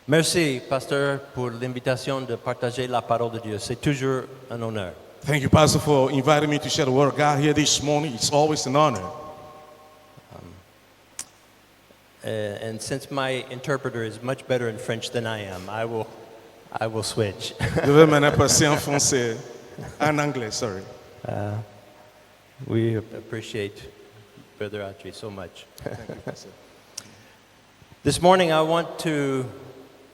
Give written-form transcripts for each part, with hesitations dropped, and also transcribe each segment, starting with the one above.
Merci, pasteur, pour l'invitation de partager la parole de Dieu. C'est toujours un honneur. Thank you, Pastor, for inviting me to share the word of God here this morning. It's always an honor. And since my interpreter is much better in French than I am, I will switch. Je vais maintenant passer en français, en anglais, sorry. We appreciate Brother Autry so much. This morning, I want to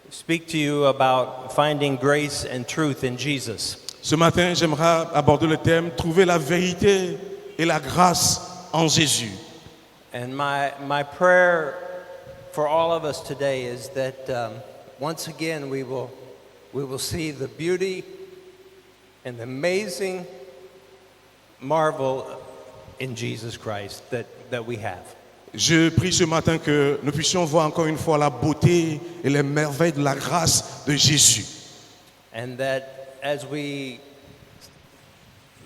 speak to you about finding grace and truth in Jesus. Ce matin, j'aimerais aborder le thème « Trouver la vérité et la grâce en Jésus ». And my prayer for all of us today is that once again we will see the beauty and the amazing marvel in Jesus Christ that we have. Je prie ce matin que nous puissions voir encore une fois la beauté et les merveilles de la grâce de Jésus. And that as we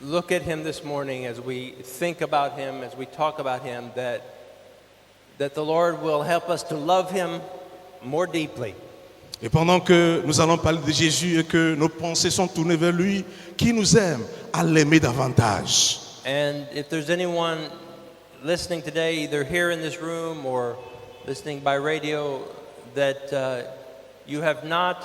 look at him this morning, as we think about him, as we talk about him, that the Lord will help us to love him more deeply. Et pendant que nous allons parler de Jésus et que nos pensées sont tournées vers lui, qui nous aime, à l'aimer davantage. And if there's anyone listening today, either here in this room or listening by radio, that you have not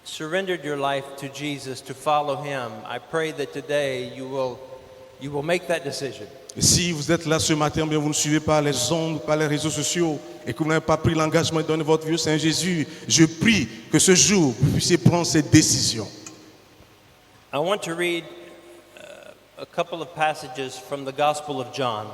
surrendered your life to Jesus to follow him, I pray that today you will make that decision. Et si vous êtes là ce matin, bien vous ne suivez pas les ondes, pas les réseaux sociaux, et que vous n'avez pas pris l'engagement de donner votre vie au Seigneur Jésus, je prie que ce jour, vous puissiez prendre cette décision. I want to read a couple of passages from the Gospel of John.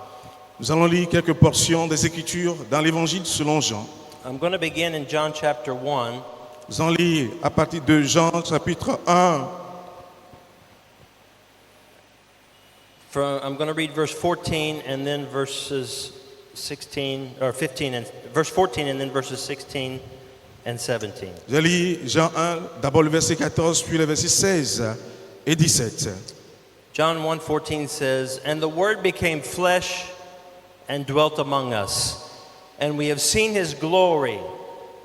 Nous allons lire quelques portions des Écritures dans l'Évangile selon Jean. I'm going to begin in John chapter 1. Nous allons lire à partir de Jean chapitre 1. I'm going to read verse 14 and then verses 16 or 15 and verse 14 and then verses 16 and 17. Je lis Jean 1, d'abord le verset 14, puis le verset 16 et 17. John 1:14 says, "And the Word became flesh and dwelt among us, and we have seen his glory,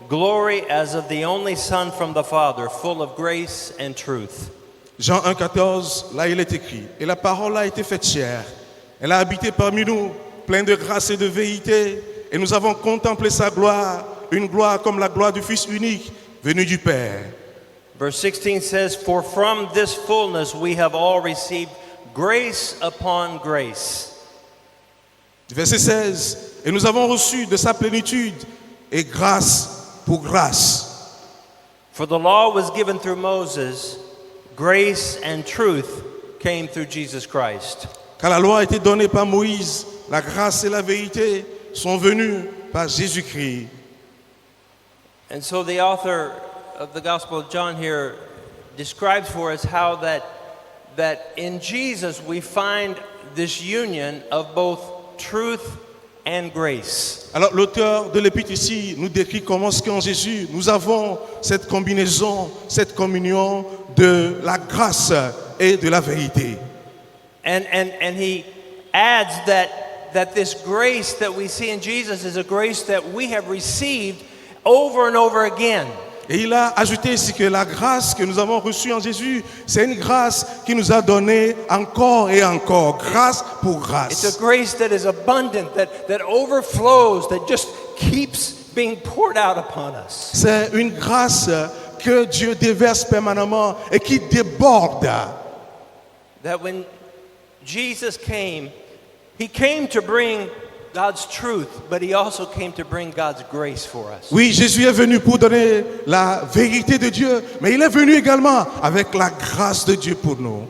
glory as of the only Son from the Father, full of grace and truth." Jean 1, 14, là il est écrit, « Et la parole a été faite chair, elle a habité parmi nous, pleine de grâce et de vérité, et nous avons contemplé sa gloire, une gloire comme la gloire du Fils unique, venu du Père. » Verse 16 says, "For from this fullness we have all received grace upon grace." Verset 16, « Et nous avons reçu de sa plénitude, et grâce pour grâce. » For the law was given through Moses, grace and truth came through Jesus Christ. Car la loi a été donnée par Moïse, la grâce et la vérité sont venues par Jésus-Christ. And so the author of the Gospel of John here describes for us how that in Jesus we find this union of both truth and grace. Alors l'auteur de l'épître ici nous décrit comment est-ce qu'en Jésus nous avons cette combinaison, cette communion de la grâce et de la vérité. And he adds that this grace that we see in Jesus is a grace that we have received over and over again. Et il a ajouté ici que la grâce que nous avons reçue en Jésus, c'est une grâce qui nous a donné encore et encore, grâce pour grâce. It's a grace that is abundant, that overflows, that just keeps being poured out upon us. C'est une grâce que Dieu déverse permanemment et qui déborde. That when Jesus came, he came to bring God's truth, but he also came to bring God's grace for us. Oui, Jésus est venu pour donner la vérité de Dieu, mais il est venu également avec la grâce de Dieu pour nous.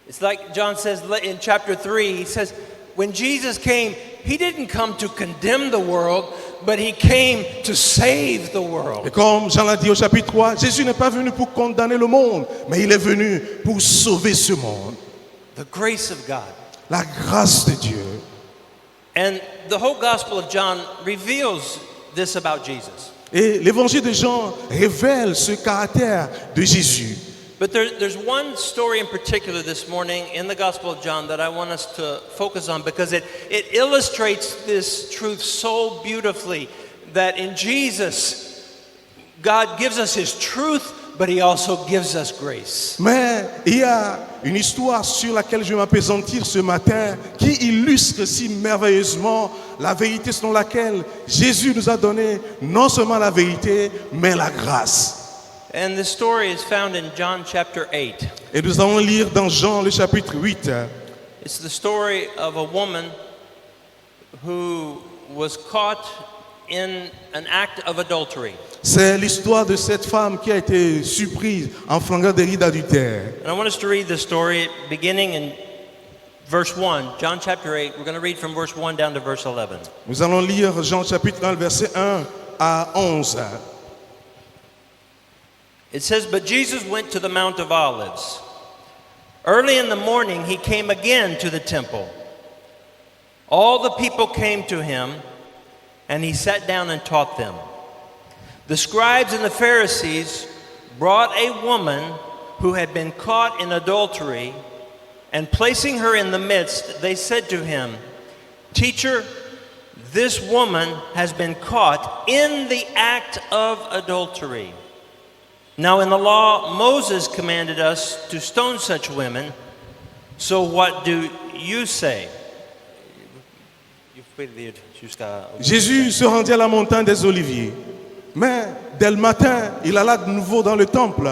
It's like John says in chapter 3, he says, when Jesus came, he didn't come to condemn the world, but he came to save the world. Et comme Jean l'a dit au chapitre 3, Jésus n'est pas venu pour condamner le monde, mais il est venu pour sauver ce monde. The grace of God. La grâce de Dieu. And the whole Gospel of John reveals this about Jesus. Et l'évangile de Jean révèle ce caractère de Jésus. But there's one story in particular this morning in the Gospel of John that I want us to focus on because it illustrates this truth so beautifully that in Jesus God gives us His truth, but He also gives us grace. Mais il y a une histoire sur laquelle je vais m'appesantir ce matin qui illustre si merveilleusement la vérité selon laquelle Jésus nous a donné non seulement la vérité, mais la grâce. And this story is found in John chapter 8. Et nous allons lire dans Jean le chapitre 8. It's the story of a woman who was caught in an act of adultery. C'est l'histoire de cette femme qui a été surprise en flagrant délit d'adultère. And I want us to read this story beginning in verse 1, John chapter 8. We're going to read from verse 1 down to verse 11. Nous allons lire Jean chapitre 1, verset 1 à 11. It says, "But Jesus went to the Mount of Olives. Early in the morning, he came again to the temple. All the people came to him, and he sat down and taught them. The scribes and the Pharisees brought a woman who had been caught in adultery, and placing her in the midst, they said to him, 'Teacher, this woman has been caught in the act of adultery. Now in the law, Moses commanded us to stone such women. So what do you say?'" Jésus se rendit à la montagne des Oliviers. Mais dès le matin, il alla de nouveau dans le temple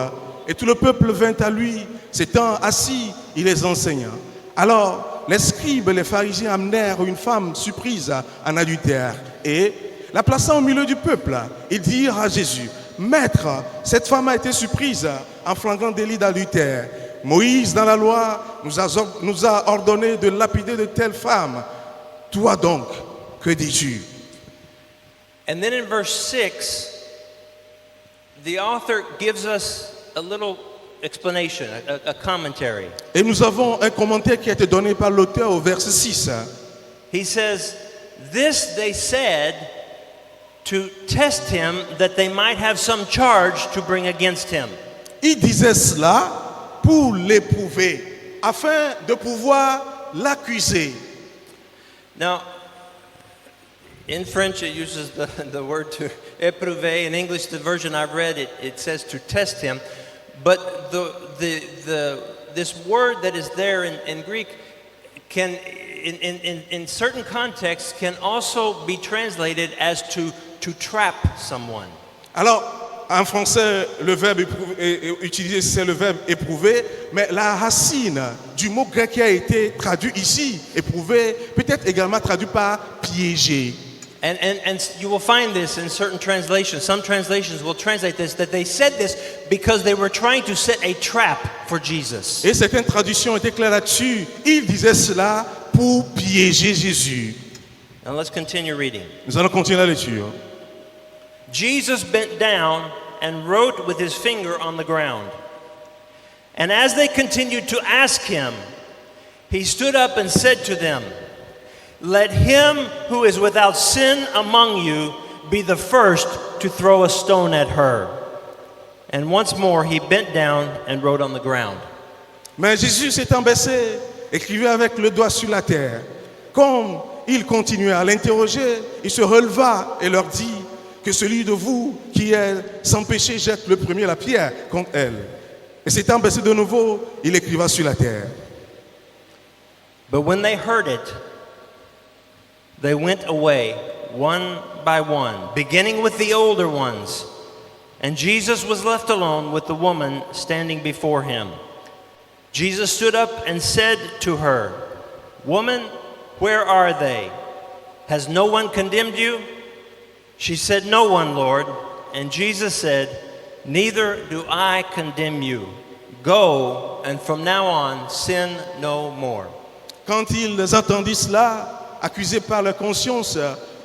et tout le peuple vint à lui. S'étant assis, il les enseigna. Alors, les scribes et les pharisiens amenèrent une femme surprise en adultère et, la plaçant au milieu du peuple, ils dirent à Jésus, Maître, cette femme a été surprise en flagrant délit d'adultère. Moïse, dans la loi, nous a ordonné de lapider de telles femmes. Toi donc, que dis-tu? And then in verse 6, the author gives us a little explanation, a commentary. Et nous avons un commentaire qui a été donné par l'auteur au verset 6. He says, "This they said to test him, that they might have some charge to bring against him." Il disait cela pour l'éprouver, afin de pouvoir l'accuser. Now, in French it uses the word to éprouver. In English, the version I've read, it says to test him. But this word that is there in Greek can, in certain contexts, can also be translated as to trap someone. Alors, en français, le verbe utilisé, c'est le verbe éprouver, mais la racine du mot grec qui a été traduit ici, éprouver, peut être également traduit par piéger. And you will find this in certain translations. Some translations will translate this, that they said this because they were trying to set a trap for Jesus. Et certaines traductions étaient claires là-dessus. Il disait cela pour piéger Jésus. Now let's continue reading. Nous allons continuer la lecture. Jesus bent down and wrote with his finger on the ground. And as they continued to ask him, he stood up and said to them, "Let him who is without sin among you be the first to throw a stone at her." And once more he bent down and wrote on the ground. Mais Jésus s'étant baissé, écrivait avec le doigt sur la terre. Comme il continuait à l'interroger, il se releva et leur dit, que celui de vous qui est sans péché jette le premier la pierre contre elle. Et s'étant baissé de nouveau, il écriva sur la terre. But when they heard it, they went away one by one, beginning with the older ones. And Jesus was left alone with the woman standing before him. Jesus stood up and said to her, "Woman, where are they? Has no one condemned you?" She said, "No one, Lord." And Jesus said, "Neither do I condemn you. Go, and from now on, sin no more." Quand ils entendirent cela, accusés par leur conscience,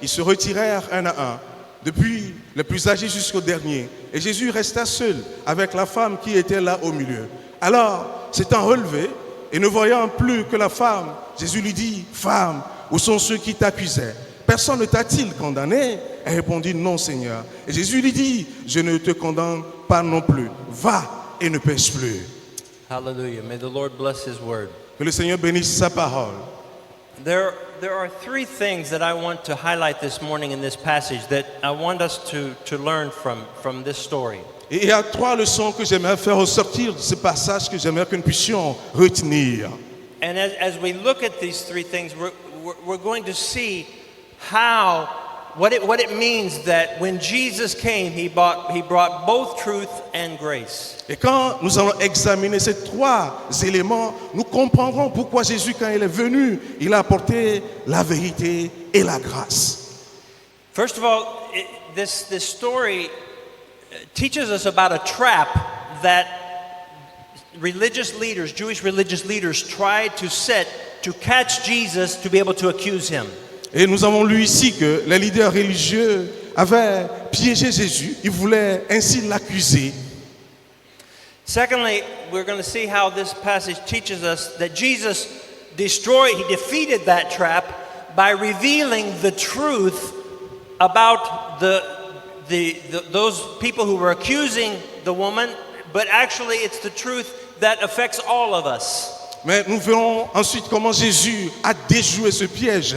ils se retirèrent un à un, depuis le plus âgé jusqu'au dernier. Et Jésus resta seul avec la femme qui était là au milieu. Alors, s'étant relevé et ne voyant plus que la femme, Jésus lui dit, « Femme, où sont ceux qui t'accusaient? Personne ne t'a-t-il condamné ?» Elle répondit, « Non, Seigneur. » Et Jésus lui dit, « Je ne te condamne pas non plus. Va et ne pêche plus. » Hallelujah. May the Lord bless his word. Que le Seigneur bénisse sa parole. There are three things that I want to highlight this morning in this passage that I want us to learn from this story. Et il y a 3 leçons que j'aimerais faire ressortir de ce passage que j'aimerais que nous puissions retenir. And as we look at these three things, we're going to see what it means that when Jesus came, he brought both truth and grace. Et quand nous allons examiner ces 3 éléments, nous comprendrons pourquoi Jésus, quand il est venu, il a apporté la vérité et la grâce. First of all, this story teaches us about a trap that Jewish religious leaders tried to set to catch Jesus to be able to accuse him. Et nous avons lu ici que les leaders religieux avaient piégé Jésus. Ils voulaient ainsi l'accuser. Secondly, we're going to see how this passage teaches us that Jesus defeated that trap by revealing the truth about those people who were accusing the woman, but actually it's the truth that affects all of us. Mais nous verrons ensuite comment Jésus a déjoué ce piège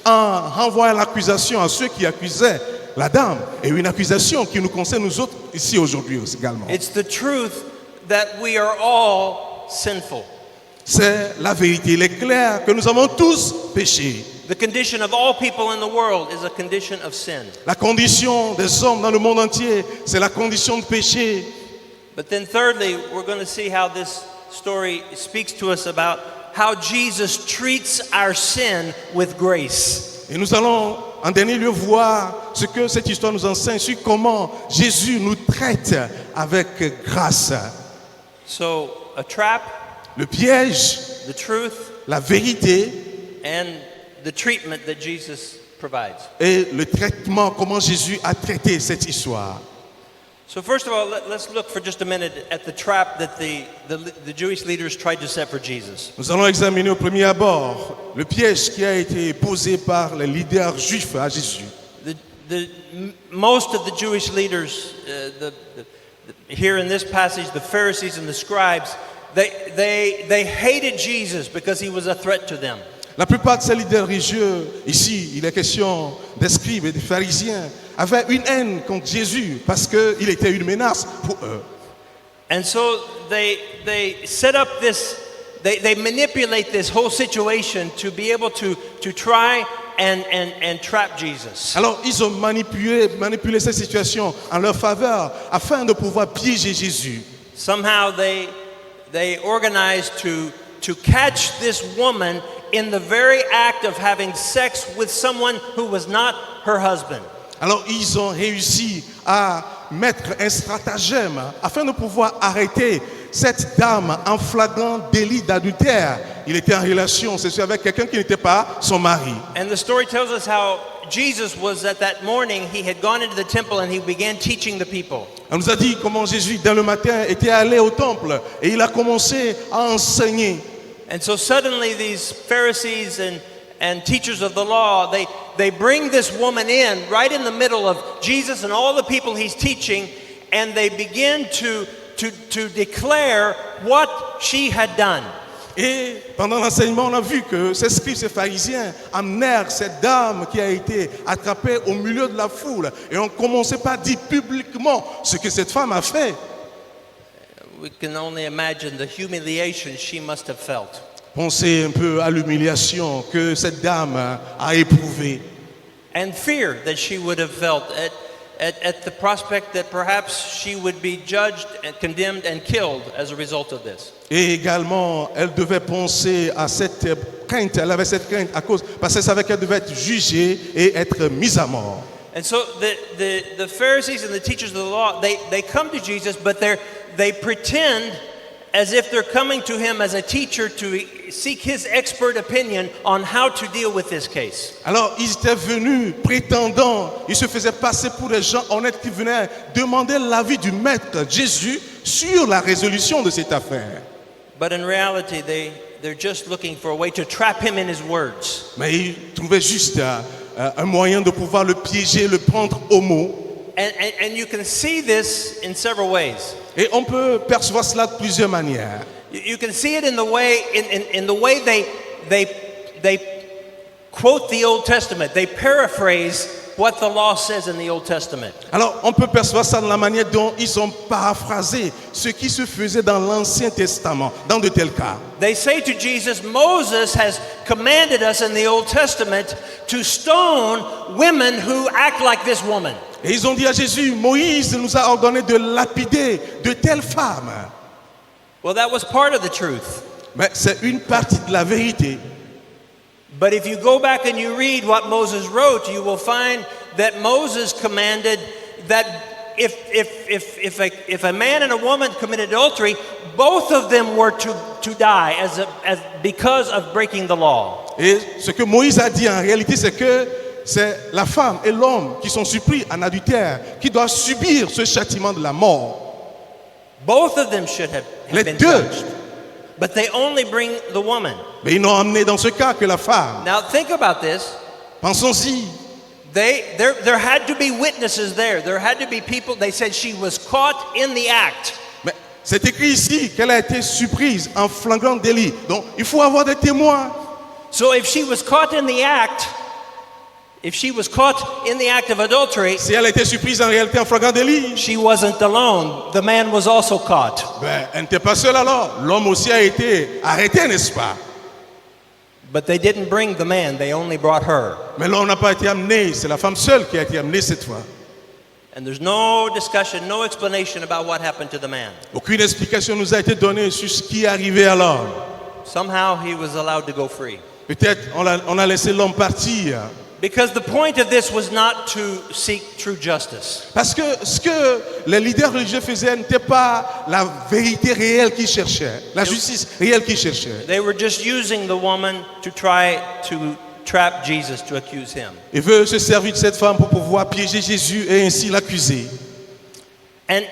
en renvoyant l'accusation à ceux qui accusaient la dame, et une accusation qui nous concerne nous autres ici aujourd'hui aussi également. It's the truth that we are all sinful. C'est la vérité, il est clair que nous avons tous péché. The condition of all people in the world is a condition of sin. La condition des hommes dans le monde entier, c'est la condition de péché. But then thirdly, we're going to see how this story speaks to us about how Jesus treats our sin with grace. Et nous allons en dernier lieu voir ce que cette histoire nous enseigne sur comment Jésus nous traite avec grâce. So, a trap, Le piège, the truth, la vérité and the treatment that Jesus provides. et le traitement, comment Jésus a traité cette histoire. So first of all, let's look for just a minute at the trap that the Jewish leaders tried to set for Jesus. Nous allons examiner au premier abord le piège qui a été posé par les leaders juifs à Jésus. Most of the Jewish leaders, here in this passage, the Pharisees and the scribes, they hated Jesus because he was a threat to them. La plupart de ces leaders religieux, ici, il est question des scribes et des pharisiens, avaient une haine contre Jésus parce qu'il était une menace pour eux. And so they set up this, they manipulate this whole situation to be able to try and trap Jesus. Alors, ils ont manipulé cette situation en leur faveur afin de pouvoir piéger Jésus. Somehow they organized to catch this woman in the very act of having sex with someone who was not her husband. Alors, ils ont réussi à mettre un stratagème afin de pouvoir arrêter cette dame en flagrant délit d'adultère. Il était en relation sexuelle avec quelqu'un qui n'était pas son mari. And the story tells us how Jesus was at that morning, he had gone into the temple and he began teaching the people. On nous a dit comment Jésus, dès le matin, était allé au temple et il a commencé à enseigner. And so suddenly these Pharisees and teachers of the law, they bring this woman in right in the middle of Jesus and all the people he's teaching, and they begin to declare what she had done. Et pendant l'enseignement, on a vu que ces scribes, ces pharisiens amenèrent cette dame qui a été attrapée au milieu de la foule et ont commencé par dire publiquement ce que cette femme a fait. We can only imagine the humiliation she must have felt. Pensez un peu à l'humiliation que cette dame a éprouvée. And fear that she would have felt at the prospect that perhaps she would be judged and condemned and killed as a result of this. Et également, elle devait penser à cette crainte, elle avait cette crainte parce qu'elle savait qu'elle devait être jugée et être mise à mort. And so the Pharisees and the teachers of the law, they come to Jesus, but they pretend as if they're coming to him as a teacher to seek his expert opinion on how to deal with this case. Alors, ils étaient venus prétendant, ils se faisaient passer pour des gens honnêtes qui venaient demander l'avis du maître Jésus sur la résolution de cette affaire. But in reality, they're just looking for a way to trap him in his words. Mais ils trouvaient juste un moyen de pouvoir le piéger, le prendre au mot. And you can see this in several ways. Et on peut percevoir cela de plusieurs manières. You can see it in the way in the way they quote the Old Testament. They paraphrase what the law says in the Old Testament. Alors, on peut percevoir ça dans la manière dont ils ont paraphrasé ce qui se faisait dans l'Ancien Testament, dans de tels cas. They say to Jesus, Moses has commanded us in the Old Testament to stone women who act like this woman. Et ils ont dit à Jésus, Moïse nous a ordonné de lapider de telles femmes. Well, that was part of the truth. Mais c'est une partie de la vérité. But if you go back and you read what Moses wrote, you will find that Moses commanded that if a man and a woman committed adultery, both of them were to die because of breaking the law. Et ce que Moïse a dit en réalité, c'est que c'est la femme et l'homme qui sont surpris en adultère qui doivent subir ce châtiment de la mort. Both of them should have Les been deux. judged. But they only bring the woman. Mais ils n'ont amené dans ce cas que la femme. Now think about this. Pensons-y. There had to be witnesses there. There had to be people. They said she was caught in the act. Mais c'est écrit ici qu'elle a été surprise en flagrant délit. Donc il faut avoir des témoins. So if she was caught in the act, of adultery, Si elle a été surprise en réalité en flagrant délit, she wasn't alone. The man was also caught. ben, elle n'était pas seule alors. L'homme aussi a été arrêté, n'est-ce pas? But they didn't bring the man. They only brought her. Mais l'homme n'a pas été amené. C'est la femme seule qui a été amenée cette fois. And there's no discussion, no explanation about what happened to the man. Aucune explication nous a été donnée sur ce qui est arrivé à l'homme. Somehow he was allowed to go free. Peut-être on a laissé l'homme partir. Because the point of this was not to seek true justice. Parce que ce que les leaders religieux faisaient n'était pas la vérité réelle qu'ils cherchaient, la justice réelle qu'ils cherchaient. They were just using the woman to try to trap Jesus, to accuse him. Ils veulent se servir de cette femme pour pouvoir piéger Jésus et ainsi l'accuser. And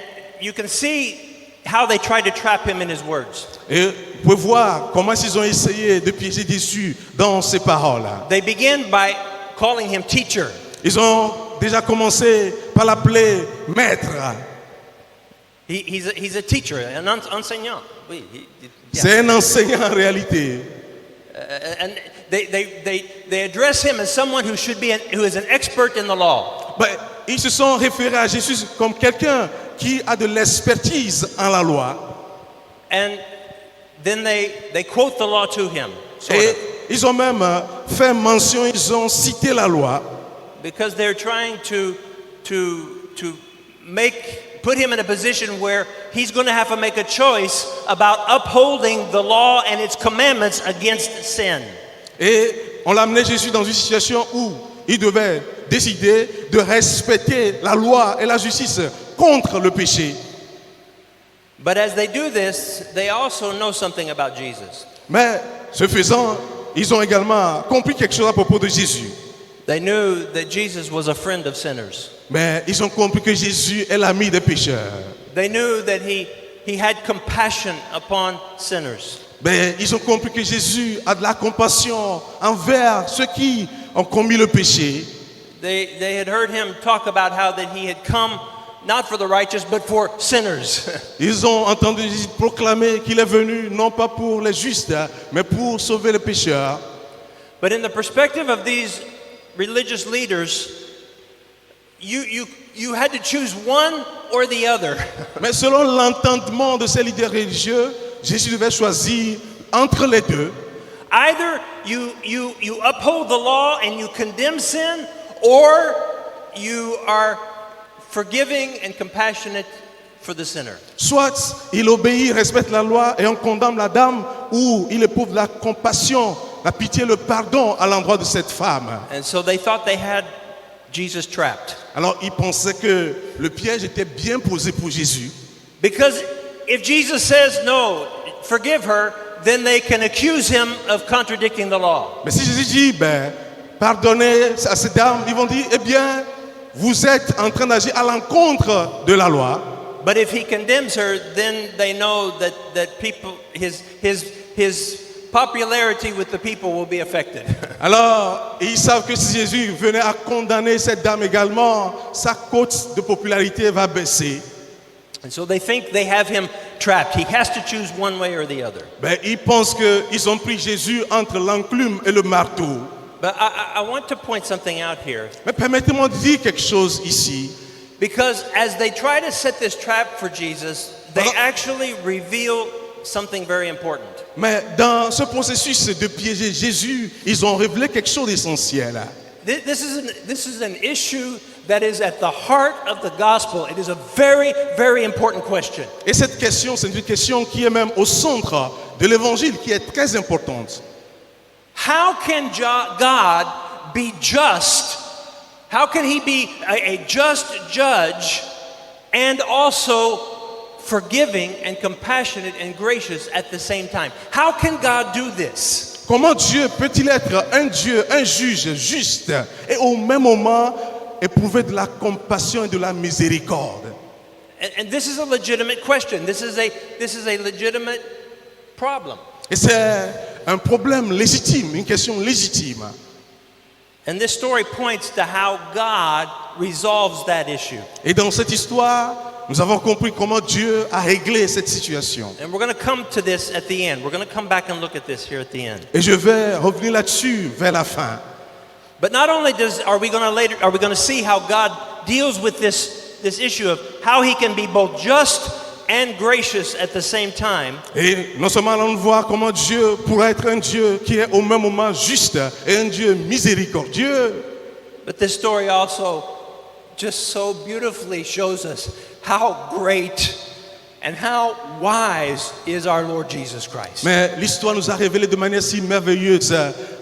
you can see how they tried to trap him in his words. Et vous pouvez voir comment ils ont essayé de piéger Jésus dans ces paroles-là. They began by calling him teacher. Ils ont déjà commencé par l'appeler maître. He's a teacher, an enseignant. Oui, yeah. C'est un enseignant en réalité. And they address him as someone who is an expert in the law. Ben, ils se sont référés à Jésus comme quelqu'un qui a de l'expertise en la loi. And then they quote the law to him. Sort Et of. ils ont même fait mention, ils ont cité la loi. Because they're trying to put him in a position where he's going to have to make a choice about upholding the law and its commandments against sin. Et on l'a amené Jésus dans une situation où il devait décider de respecter la loi et la justice contre le péché. But as they do this, they also know something about Jesus. Mais ce faisant, ils ont également compris quelque chose à propos de Jésus. They knew that Jesus was a friend of sinners. Mais ils ont compris que Jésus est l'ami des pécheurs. They knew that he had compassion upon sinners. Mais ils ont compris que Jésus a de la compassion envers ceux qui ont commis le péché. They had heard him talk about how that he had come not for the righteous but for sinners. Ils ont entendu Jésus proclamer qu'il est venu non pas pour les justes, mais pour sauver les pécheurs. But in the perspective of these religious leaders, you had to choose one or the other. Mais selon l'entendement de ces leaders religieux, Jésus devait choisir entre les deux. Either you uphold the law and you condemn sin, or you are forgiving and compassionate for the sinner. Soit il obéit, respecte la loi et on condamne la dame, ou il éprouve la compassion, la pitié, le pardon à l'endroit de cette femme. And so they thought they had Jesus trapped. Alors ils pensaient que le piège était bien posé pour Jésus. Because if Jesus says no, forgive her, then they can accuse him of contradicting the law. Mais si Jésus dit, pardonnez à cette dame, ils vont dire, eh bien, vous êtes en train d'agir à l'encontre de la loi. But if he condemns her, then they know that people, his popularity with the people will be affected. Alors, ils savent que si Jésus venait à condamner cette dame également, sa cote de popularité va baisser. And so they think they have him trapped. He has to choose one way or the other. Ils pensent qu'ils ont pris Jésus entre l'enclume et le marteau. But I want to point something out here. Mais permettez-moi de dire quelque chose ici. Because as they try to set this trap for Jesus, they Voilà. actually reveal something very important. Mais dans ce processus de piéger Jésus, ils ont révélé quelque chose d'essentiel. This is an issue that is at the heart of the gospel. It is a very, very important question. Et cette question, c'est une question qui est même au centre de l'évangile, qui est très importante. How can God be just? How can he be a just judge and also forgiving and compassionate and gracious at the same time? How can God do this? Comment Dieu peut-il être un Dieu, un juge juste et au même moment éprouver de la compassion et de la miséricorde? And this is a legitimate question. This is a legitimate problem. Et c'est un problème légitime, une question légitime. And this story points to how God resolves that issue. Et dans cette histoire, nous avons compris comment Dieu a réglé cette situation. And we're going to come to this at the end. We're going to come back and look at this here at the end. Et je vais revenir là-dessus vers la fin. But not only are we going to see how God deals with this issue of how he can be both just and gracious at the same time. Et non seulement allons voir comment Dieu pourrait être un Dieu qui est au même moment juste et un Dieu miséricordieux. But this story also just so beautifully shows us how great and how wise is our Lord Jesus Christ. Mais l'histoire nous a révélé de manière si merveilleuse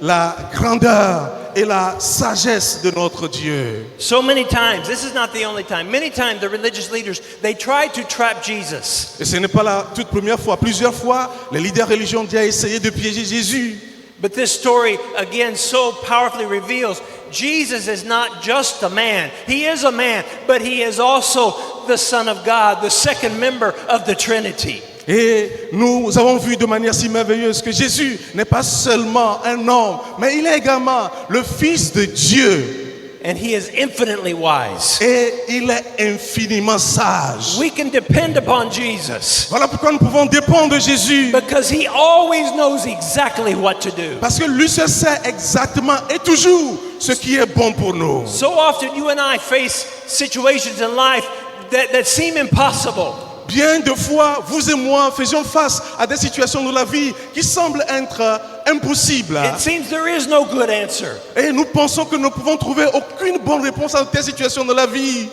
la grandeur et la sagesse de notre Dieu. So many times, this is not the only time, many times the religious leaders, they try to trap Jesus. Et ce n'est pas la toute première fois, plusieurs fois, les leaders religieux ont déjà essayé de piéger Jésus. But this story, again, so powerfully reveals Jesus is not just a man. He is a man, but he is also the Son of God, the second member of the Trinity. Et nous avons vu de manière si merveilleuse que Jésus n'est pas seulement un homme, mais il est également le Fils de Dieu. And he is infinitely wise. Et il est infiniment sage. We can depend upon Jesus Voilà pourquoi nous pouvons dépendre de Jésus. because he always knows exactly what to do. Parce que lui seul sait exactement et toujours ce qui est bon pour nous. So often you and I face situations in life that seem impossible. Bien de fois, vous et moi faisions face à des situations de la vie qui semblent être impossibles. It seems there is no good answer. Et nous pensons que nous ne pouvons trouver aucune bonne réponse à ces situations de la vie.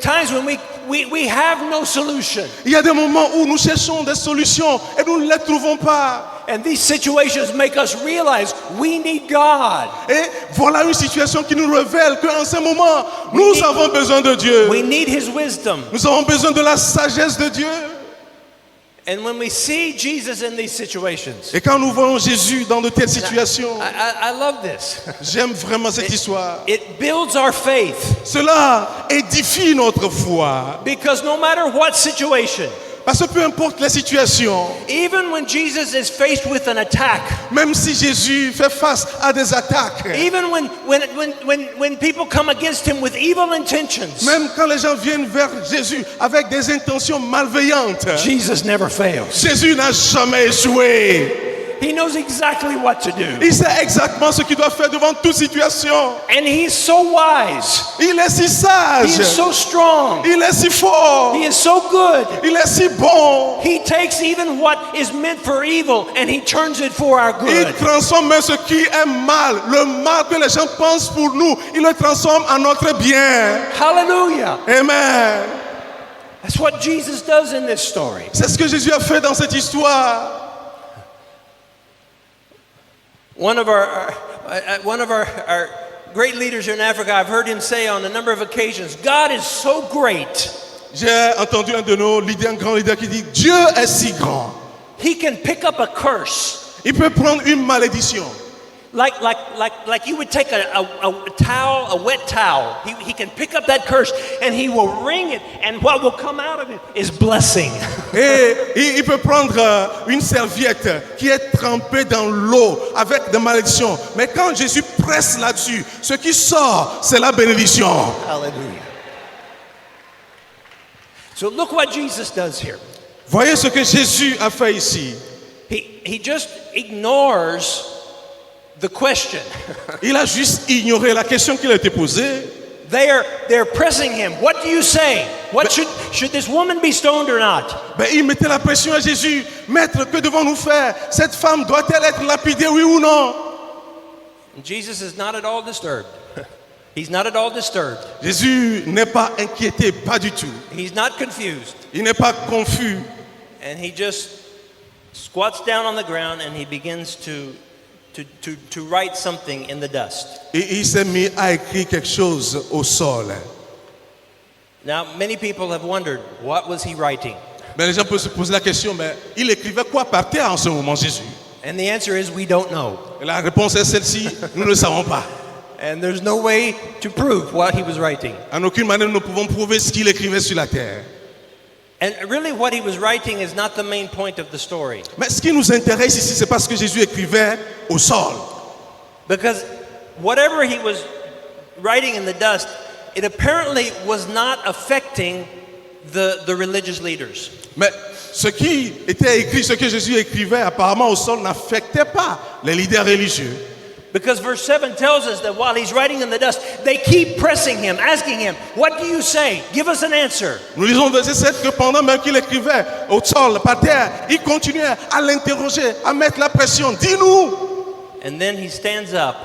Times when we have no solution. Il y a des moments où nous cherchons des solutions et nous ne les trouvons pas. And these situations make us realize we need God. Et voilà une situation qui nous révèle qu'en ce moment, nous avons besoin de Dieu. We need his wisdom. Nous avons besoin de la sagesse de Dieu. And when we see Jesus in these situations, Et quand nous voyons Jésus dans de telles situations, I love this. j'aime vraiment cette histoire. It builds our faith Cela édifie notre foi. because no matter what situation, Parce que peu importe la situation, even when Jesus is faced with an attack, même si Jésus fait face à des attaques, even when people come against him with evil intentions, même quand les gens viennent vers Jésus avec des intentions malveillantes, Jesus never fails. Jésus n'a jamais échoué. He knows exactly what to do. Il sait exactement ce qu'il doit faire devant toute situation. And he's so wise. Il est si He sage. is so strong. Il est si fort. He is so good. Il est si bon. He takes even what is meant for evil and he turns it for our Il good. transforme même ce qui est mal, le mal que les gens pensent pour nous, il le transforme en notre bien. Hallelujah. Amen. That's what Jesus does in this story. C'est ce que Jésus a fait dans cette histoire. One of our great leaders here in Africa, I've heard him say on a number of occasions, God is so great. J'ai entendu un de nos leaders, un grand leader qui dit, Dieu est si grand. He can pick up a curse. Il peut prendre une malédiction. Like you would take a towel, a wet towel. He can pick up that curse and he will wring it, and what will come out of it is blessing. Et il peut prendre une serviette qui est trempée dans l'eau avec des malédictions. Mais quand Jésus presse là-dessus, ce qui sort, c'est la bénédiction. Hallelujah. So look what Jesus does here. Voyez ce que Jésus a fait ici. He just ignores the question. Il a juste ignoré la question qui lui a été posée. They're pressing him. What do you say? What should this woman be stoned or not? Ben, il mettait la pression à Jésus. Maître, que devons-nous faire? Cette femme doit-elle être lapidée, oui ou non? And Jesus is not at all disturbed. He's not at all disturbed. Jésus n'est pas inquiété, pas du tout. He's not confused. Il n'est pas confus. And he just squats down on the ground and he begins to write something in the dust. Et il s'est mis à écrire quelque chose au sol. Now, many people have wondered, what was he writing? Ben, les gens peuvent se poser la question, mais il écrivait quoi par terre en ce moment, Jésus? And the answer is, we don't know. Et la réponse est celle-ci, nous ne le savons pas. And there's no way to prove what he was writing. En aucune manière, nous ne pouvons prouver ce qu'il écrivait sur la terre. And really what he was writing is not the main point of the story. Mais ce qui nous intéresse ici, c'est parce que Jésus écrivait au sol. Because whatever he was writing in the dust, it apparently was not affecting the religious leaders. Mais ce qui était écrit, ce que Jésus écrivait apparemment au sol n'affectait pas les leaders religieux. Because verse 7 tells us that while he's writing in the dust, they keep pressing him, asking him, what do you say? Give us an answer. Nous lisons verset 7 que pendant même qu'il écrivait au sol, par terre, il continuait à l'interroger, à mettre la pression. Dis-nous. And then he stands up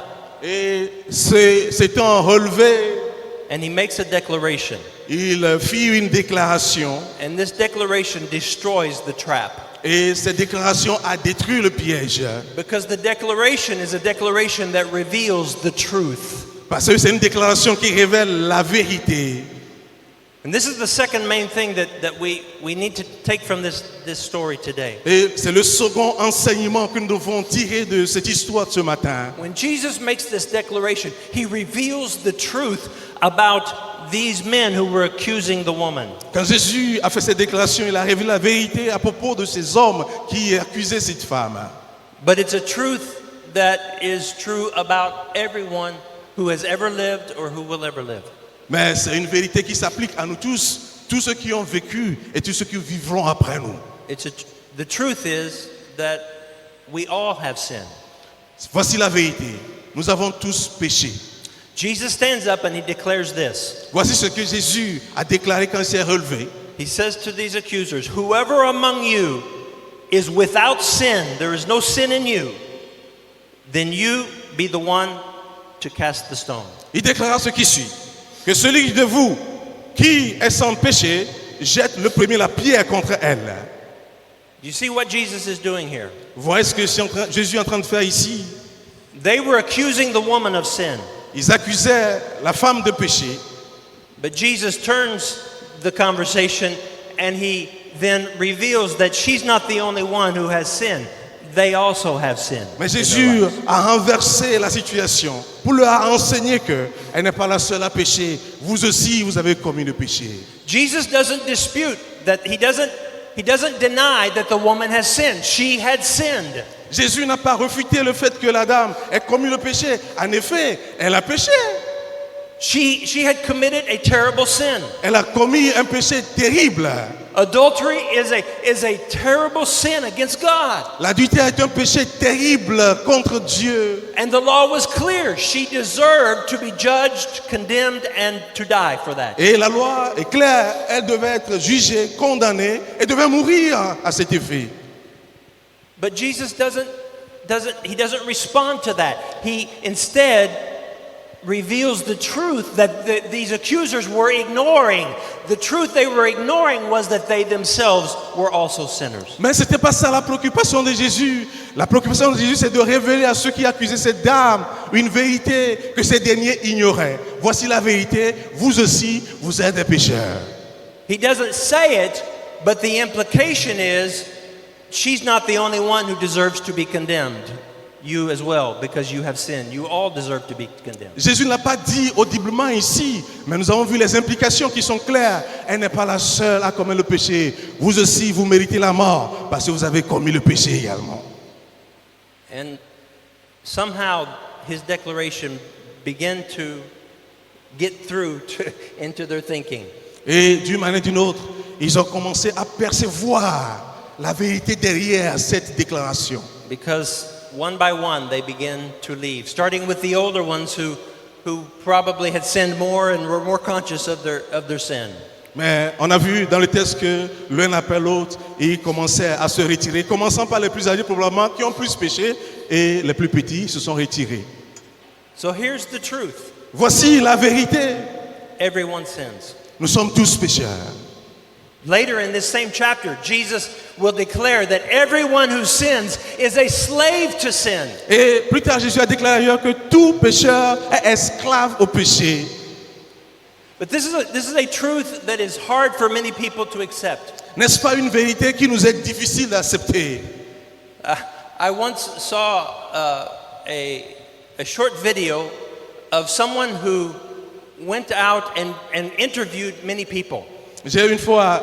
Et s'étant relevé, and he makes a declaration. il fit une déclaration. And this declaration destroys the trap. Et cette déclaration a détruit le piège. Because the declaration is a declaration that reveals the truth. Parce que c'est une déclaration qui révèle la vérité. And this is the second main thing that we need to take from this story today. Et c'est le second enseignement que nous devons tirer de cette histoire de ce matin. When Jesus makes this declaration, he reveals the truth about these men who were accusing the woman. Quand Jésus a fait cette déclaration, il a révélé la vérité à propos de ces hommes qui accusaient cette femme. But it's a truth that is true about everyone who has ever lived or who will ever live. Mais c'est une vérité qui s'applique à nous tous ceux qui ont vécu et tous ceux qui vivront après nous. The truth is that we all have sinned. Voici la vérité. Nous avons tous péché. Jesus stands up and he declares this. Voici ce que Jésus a déclaré quand il s'est relevé. He says to these accusers, whoever among you is without sin, there is no sin in you, then you be the one to cast the stone. Il déclara ce qui suit. Que celui de vous qui est sans péché jette le premier la pierre contre elle. Do you see what Jesus is doing here? Vous voyez ce que Jésus est en train de faire ici? They were accusing the woman of sin. Ils accusaient la femme de péché. But Jesus turns the conversation and he then reveals that she's not the only one who has sinned. They also have sinned. Mais Jésus a renversé la situation pour leur enseigner qu'elle n'est pas la seule à pécher. Vous aussi, vous avez commis le péché. Jesus doesn't dispute that he doesn't deny that the woman has sinned. She had sinned. Jésus n'a pas refuté le fait que la dame ait commis le péché. En effet, elle a péché. She had committed a terrible sin. Elle a commis un péché terrible. Adultery is a terrible sin against God. L'adultère est un péché terrible contre Dieu. And the law was clear. She deserved to be judged, condemned, and to die for that. Et la loi est claire. Elle devait être jugée, condamnée et devait mourir à cet effet. But Jesus doesn't respond to that. He instead reveals the truth that these accusers were ignoring. The truth they were ignoring was that they themselves were also sinners. Mais c'était pas ça la préoccupation de Jésus. La préoccupation de Jésus, c'est de révéler à ceux qui accusaient cette dame une vérité que ces derniers ignoraient. Voici la vérité, vous aussi, vous êtes des pécheurs. He doesn't say it, but the implication is she's not the only one who deserves to be condemned. You as well, because you have sinned. You all deserve to be condemned. Jésus ne l'a pas dit audiblement ici, mais nous avons vu les implications qui sont claires. Elle n'est pas la seule à commettre le péché. Vous aussi, vous méritez la mort parce que vous avez commis le péché également. And somehow his declaration began to get through into their thinking. Et d'une manière ou d'une autre, ils ont commencé à percevoir la vérité derrière cette déclaration. Because one by one they begin to leave, starting with the older ones who probably had sinned more and were more conscious of their sin. Mais on a vu dans le texte que l'un après l'autre, ils commençaient à se retirer, commençant par les plus âgés probablement qui ont plus péché et les plus petits se sont retirés. So here's the truth. Voici la vérité. Everyone sins. Nous sommes tous pécheurs. Later in this same chapter, Jesus will declare that everyone who sins is a slave to sin. Et plus tard, Jésus a déclaré ailleurs que tout pécheur est esclave au péché. But this is a truth that is hard for many people to accept. N'est-ce pas une vérité qui nous est difficile d'accepter? I once saw a short video of someone who went out and interviewed many people. J'ai une fois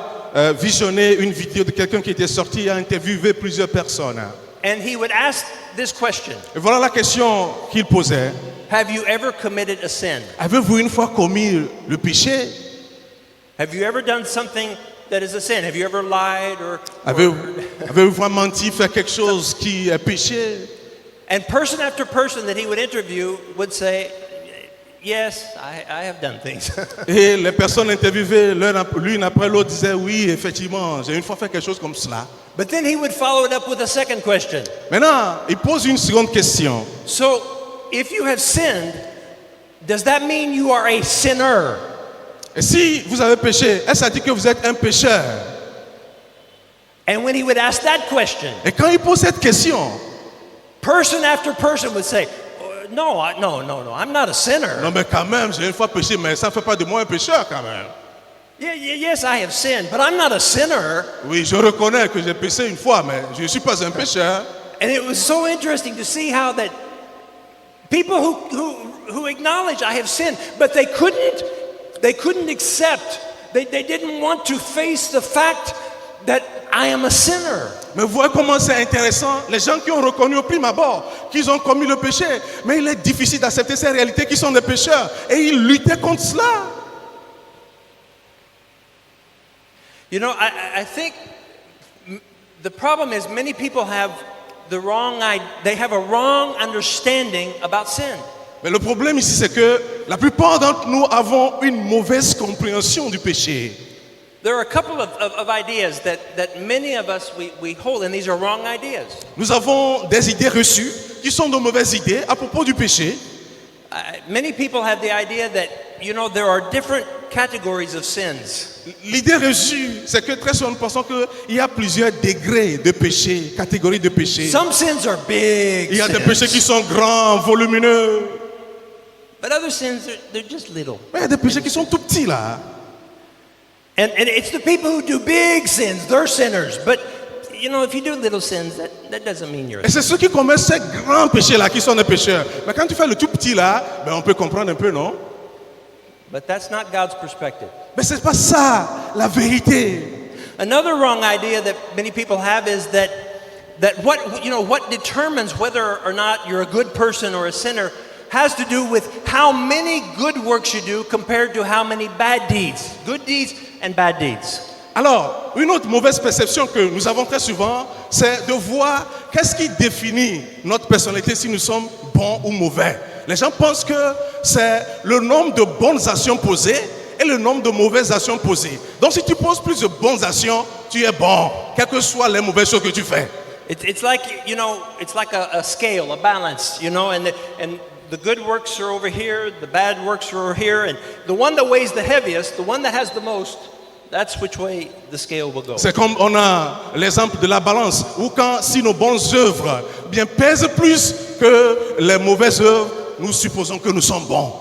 visionné une vidéo de quelqu'un qui était sorti et a interviewé plusieurs personnes. And he would ask this question: Et voilà la question qu'il posait. Have you ever committed a sin? Avez-vous une fois commis le péché? Have you ever done something that is a sin? Have you ever lied or Avez-vous vraiment menti, fait quelque chose qui est péché? And person after person that he would interview would say, yes, I have done things. Et les personnes interviewées, l'une après l'autre, disaient oui, effectivement, j'ai une fois fait quelque chose comme cela. But then he would follow it up with a second question. Maintenant, il pose une seconde question. So, if you have sinned, does that mean you are a sinner? Et si vous avez péché, est-ce que ça dit que vous êtes un pécheur? And when he would ask that question, Et quand il pose cette question, person after person would say, no, I'm not a sinner. non mais quand même, j'ai une fois péché, mais ça ne fait pas de moi un pécheur quand même. Yes, I have sinned, but I'm not a sinner. Oui, je reconnais que j'ai péché une fois, mais je ne suis pas un pécheur. And it was so interesting to see how that people who acknowledge I have sinned, but they couldn't accept, they didn't want to face the fact that I am a sinner. Mais voyez comment c'est intéressant. Les gens qui ont reconnu au prime abord qu'ils ont commis le péché, mais il est difficile d'accepter ces réalités qui sont des pécheurs. Et ils luttaient contre cela. You know, I think the problem is many people have they have a wrong understanding about sin. Mais le problème ici, c'est que la plupart d'entre nous avons une mauvaise compréhension du péché. There are a couple of ideas that many of us we hold, and these are wrong ideas. Nous avons des idées reçues qui sont de mauvaises idées à propos du péché. Many people have the idea that, you know, there are different categories of sins. L'idée reçue, c'est que très souvent nous pensons qu'il y a plusieurs degrés de péché, catégories de péché. Some sins are big Il y a des sins, péchés qui sont grands, volumineux. but other sins, they're just little. Mais il y a des péchés qui sont tout petits là. And it's the people who do big sins, they're sinners. But, you know, if you do little sins, that doesn't mean you're a Et c'est ceux qui commettent ces grands péchés-là qui sont des pécheurs. Mais quand tu fais le tout petit là, ben on peut comprendre un peu, non? But that's not God's perspective. Mais c'est pas ça, la vérité. Another wrong idea that many people have is that what determines whether or not you're a good person or a sinner has to do with how many good works you do compared to how many bad deeds. Good deeds and bad deeds. Alors, une autre mauvaise perception que nous avons très souvent, c'est de voir qu'est-ce qui définit notre personnalité si nous sommes bons ou mauvais. Les gens pensent que c'est le nombre de bonnes actions posées et le nombre de mauvaises actions posées. Donc si tu poses plus de bonnes actions, tu es bon, quelles que soient les mauvaises choses que tu fais. It's like, you know, it's like a scale, a balance, you know, and the good works are over here, the bad works are over here, and the one that weighs the heaviest, the one that has the most, that's which way the scale will go. C'est comme on a l'exemple de la balance, où quand si nos bonnes œuvres bien pèsent plus que les mauvaises œuvres, nous supposons que nous sommes bons.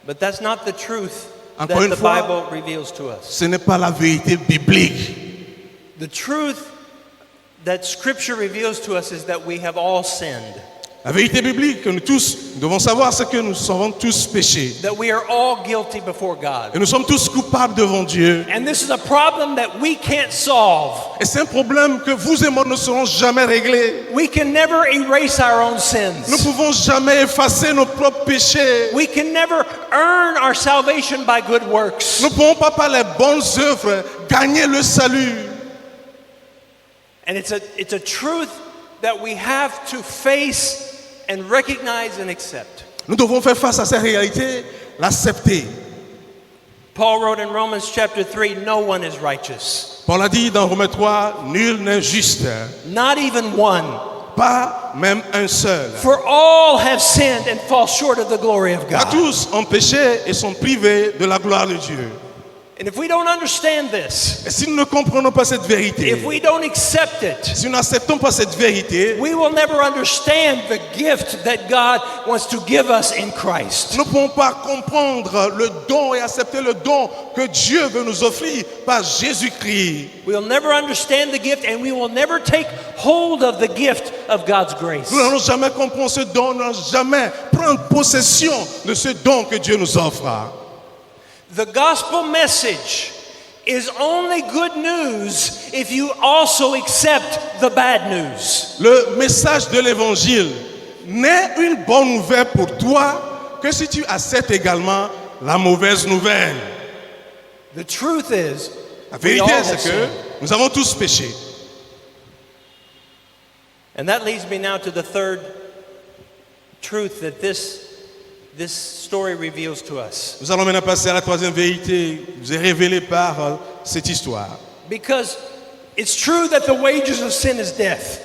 But that's not the truth Encore that une the fois, Bible reveals to us. Ce n'est pas la vérité biblique. The truth that Scripture reveals to us is that we have all sinned. La vérité biblique que nous tous devons savoir, c'est que nous avons tous péché. That we are all guilty before God. Et nous sommes tous coupables devant Dieu. And this is a problem that we can't solve. Et c'est un problème que vous et moi ne saurons jamais régler. We can never erase our own Nous sins. ne pouvons jamais effacer nos propres péchés. We can never earn our salvation by good works. Nous ne pouvons pas par les bonnes œuvres gagner le salut. And it's a truth that we have to face and recognize and accept. Nous devons faire face à ces réalités, l'accepter. Paul wrote in Romans chapter 3, no one is righteous. Paul a dit dans Romains 3, nul n'est juste, Not even one. pas même un seul. For all have sinned and fall short of the glory of Car God. tous ont péché et sont privés de la gloire de Dieu. And if we don't understand this, Et si nous ne comprenons pas cette vérité, if we don't accept it, si nous n'acceptons pas cette vérité, we will never understand the gift that God wants to give us in Christ. nous ne pouvons pas comprendre le don et accepter le don que Dieu veut nous offrir par Jésus-Christ. We'll never understand the gift and we will never take hold of the gift of God's grace. Nous n'allons jamais comprendre ce don, nous n'allons jamais prendre possession de ce don que Dieu nous offre. The gospel message is only good news if you also accept the bad news. Le message de l'évangile n'est une bonne nouvelle pour toi que si tu acceptes également la mauvaise nouvelle. The truth is, La we all vérité, have c'est que sinned. nous avons tous péché. And that leads me now to the third truth that this story reveals to us. Nous allons maintenant passer à la troisième vérité qui nous est révélée par cette histoire. Because it's true that the wages of sin is death.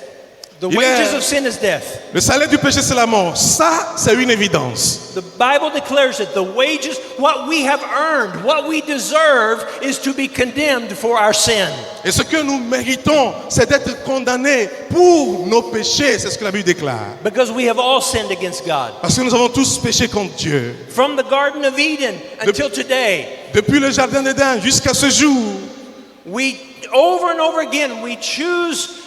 The Il wages est- of sin is death. Le salaire du péché, c'est la mort. Ça, c'est une évidence. The Bible declares that the wages, what we have earned, what we deserve, is to be condemned for our sin. Et ce que nous méritons, c'est d'être condamnés pour nos péchés. C'est ce que la Bible déclare. Because we have all sinned against God. Parce que nous avons tous péché contre Dieu. From the Garden of Eden until today, Depuis le jardin d'Éden jusqu'à ce jour, we, over and over again, we choose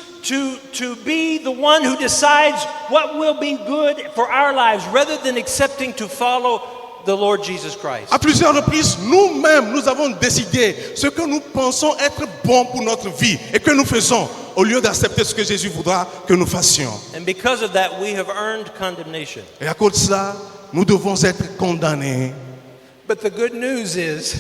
to be the one who decides what will be good for our lives rather than accepting to follow the Lord Jesus Christ. à plusieurs reprises, nous-mêmes, nous avons décidé ce que nous pensons être bon pour notre vie et que nous faisons au lieu d'accepter ce que Jésus voudra que nous fassions. And because of that, we have earned condemnation. Et à cause de cela, nous devons être condamnés. But the good news is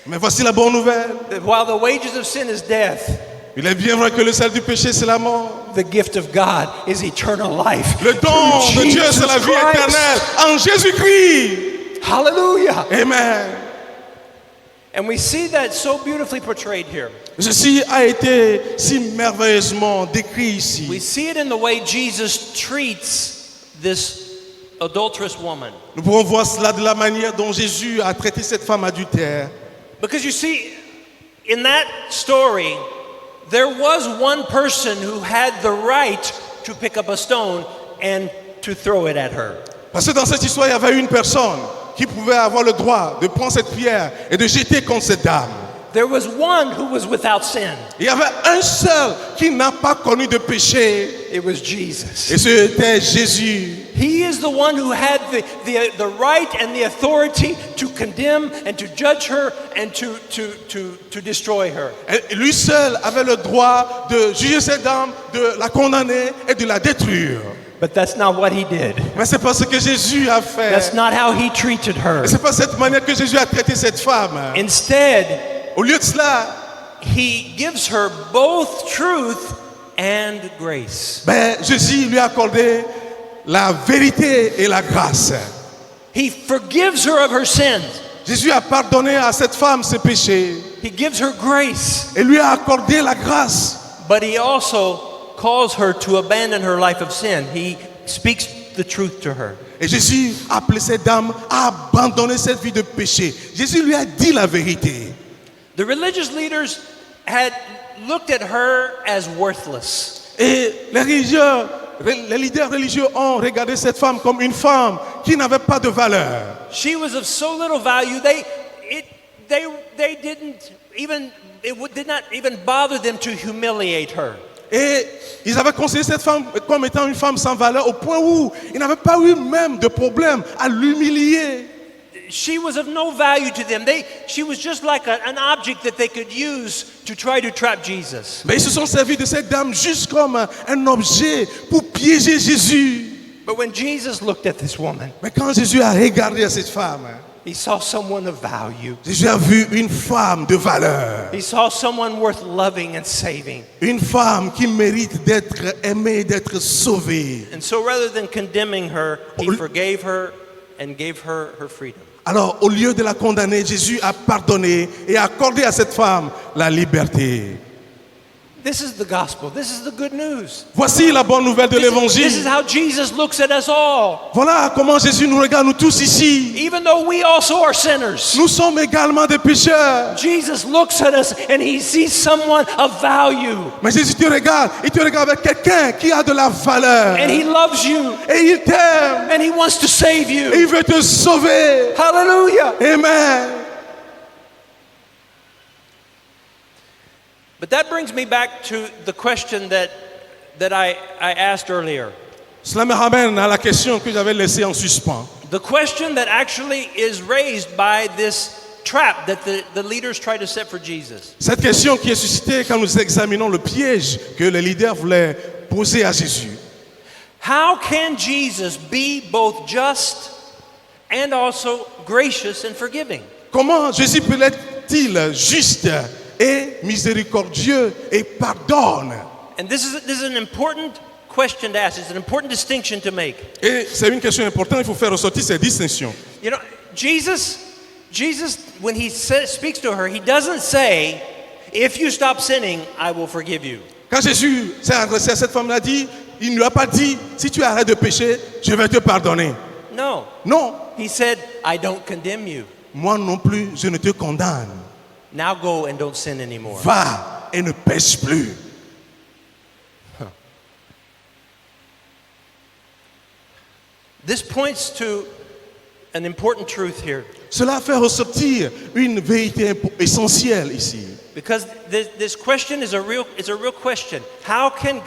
Mais voici la bonne nouvelle. that while the wages of sin is death, Il est bien vrai que le salaire du péché, c'est la mort. the gift of God is eternal life. Le don through de Dieu, c'est la Jesus vie Christ. éternelle en Jésus-Christ. Hallelujah. Amen. And we see that so beautifully portrayed here. Ceci a été si merveilleusement décrit ici. We see it in the way Jesus treats this adulterous woman. Nous pouvons voir cela de la manière dont Jésus a traité cette femme adultère. Because you see, in that story, there was one person who had the right to pick up a stone and to throw it at her. Parce que dans cette histoire, il y avait une personne qui pouvait avoir le droit de prendre cette pierre et de jeter contre cette dame. There was one who was without sin. Il y avait un seul qui n'a pas connu de péché, It was Jesus. et c'était Jésus. He is the one who had the right and the authority to condemn and to judge her and to destroy her. Et lui seul avait le droit de juger cette dame, de la condamner et de la détruire. But that's not what he did. Mais c'est pas ce que Jésus a fait. That's not how he treated her. Et c'est pas cette manière que Jésus a traité cette femme. Instead, Au lieu de cela, he gives her both truth and grace. Jésus lui a accordé la vérité et la grâce. He forgives her of her sins. Jésus a pardonné à cette femme ses péchés He gives her grace. et lui a accordé la grâce. But he also calls her to abandon her life of sin. He speaks the truth to her. Et Jésus a appelé cette dame à abandonner cette vie de péché. Jésus lui a dit la vérité. The religious leaders had looked at her as worthless. Et les leaders religieux ont regardé cette femme comme une femme qui n'avait pas de valeur. She was of so little value. Did not even bother them to humiliate her. Et ils avaient considéré cette femme comme étant une femme sans valeur au point où ils n'avaient pas eu même de problème à l'humilier. She was of no value to them. She was just like an object that they could use to try to trap Jesus. Mais ils se sont servis de cette dame juste comme un objet pour piéger Jésus. But when Jesus looked at this woman, Mais quand Jésus a regardé à cette femme, he He saw someone of value. Jésus a vu une femme de valeur. He saw someone worth loving and saving. Une femme qui mérite d'être aimée, d'être sauvée. And so rather than condemning her, he forgave her and gave her her freedom. Alors, au lieu de la condamner, Jésus a pardonné et a accordé à cette femme la liberté. This is the gospel. This is the good news. Voici la bonne nouvelle de This is l'évangile. how Jesus looks at us all. Voilà comment Jésus nous regarde, nous tous ici. Even though we also are sinners, Nous sommes également des pécheurs. Jesus looks at us and he sees someone of value. Mais Jésus te regarde, il te regarde avec quelqu'un qui a de la valeur. And he loves you Et il t'aime. and he wants to save Et you. il veut te sauver. Hallelujah. Amen. But that brings me back to the question that I asked earlier. Cela me ramène à la question que j'avais laissée en suspens. The question that actually is raised by this trap that the leaders try to set for Jesus. Cette question qui est suscitée quand nous examinons le piège que les leaders voulaient poser à Jésus. How can Jesus be both just and also gracious and forgiving? Comment Jésus peut être-il juste et miséricordieux et pardonne? And this is an important question to ask. It's an important distinction to make. Et c'est une question importante, il faut faire ressortir ces distinctions. You know, Jesus, when he speaks to her, he doesn't say, if you stop sinning, I will forgive you. Quand Jésus s'est adressé à cette femme, il ne lui a pas dit, si tu arrêtes de pécher, je vais te pardonner. No. Non, He said, I don't condemn you. moi non plus, je ne te condamne. Now go and don't sin anymore. Va et ne pêche plus. This points to an important truth here. Cela fait ressortir une vérité essentielle ici. Because this question is a real question. How can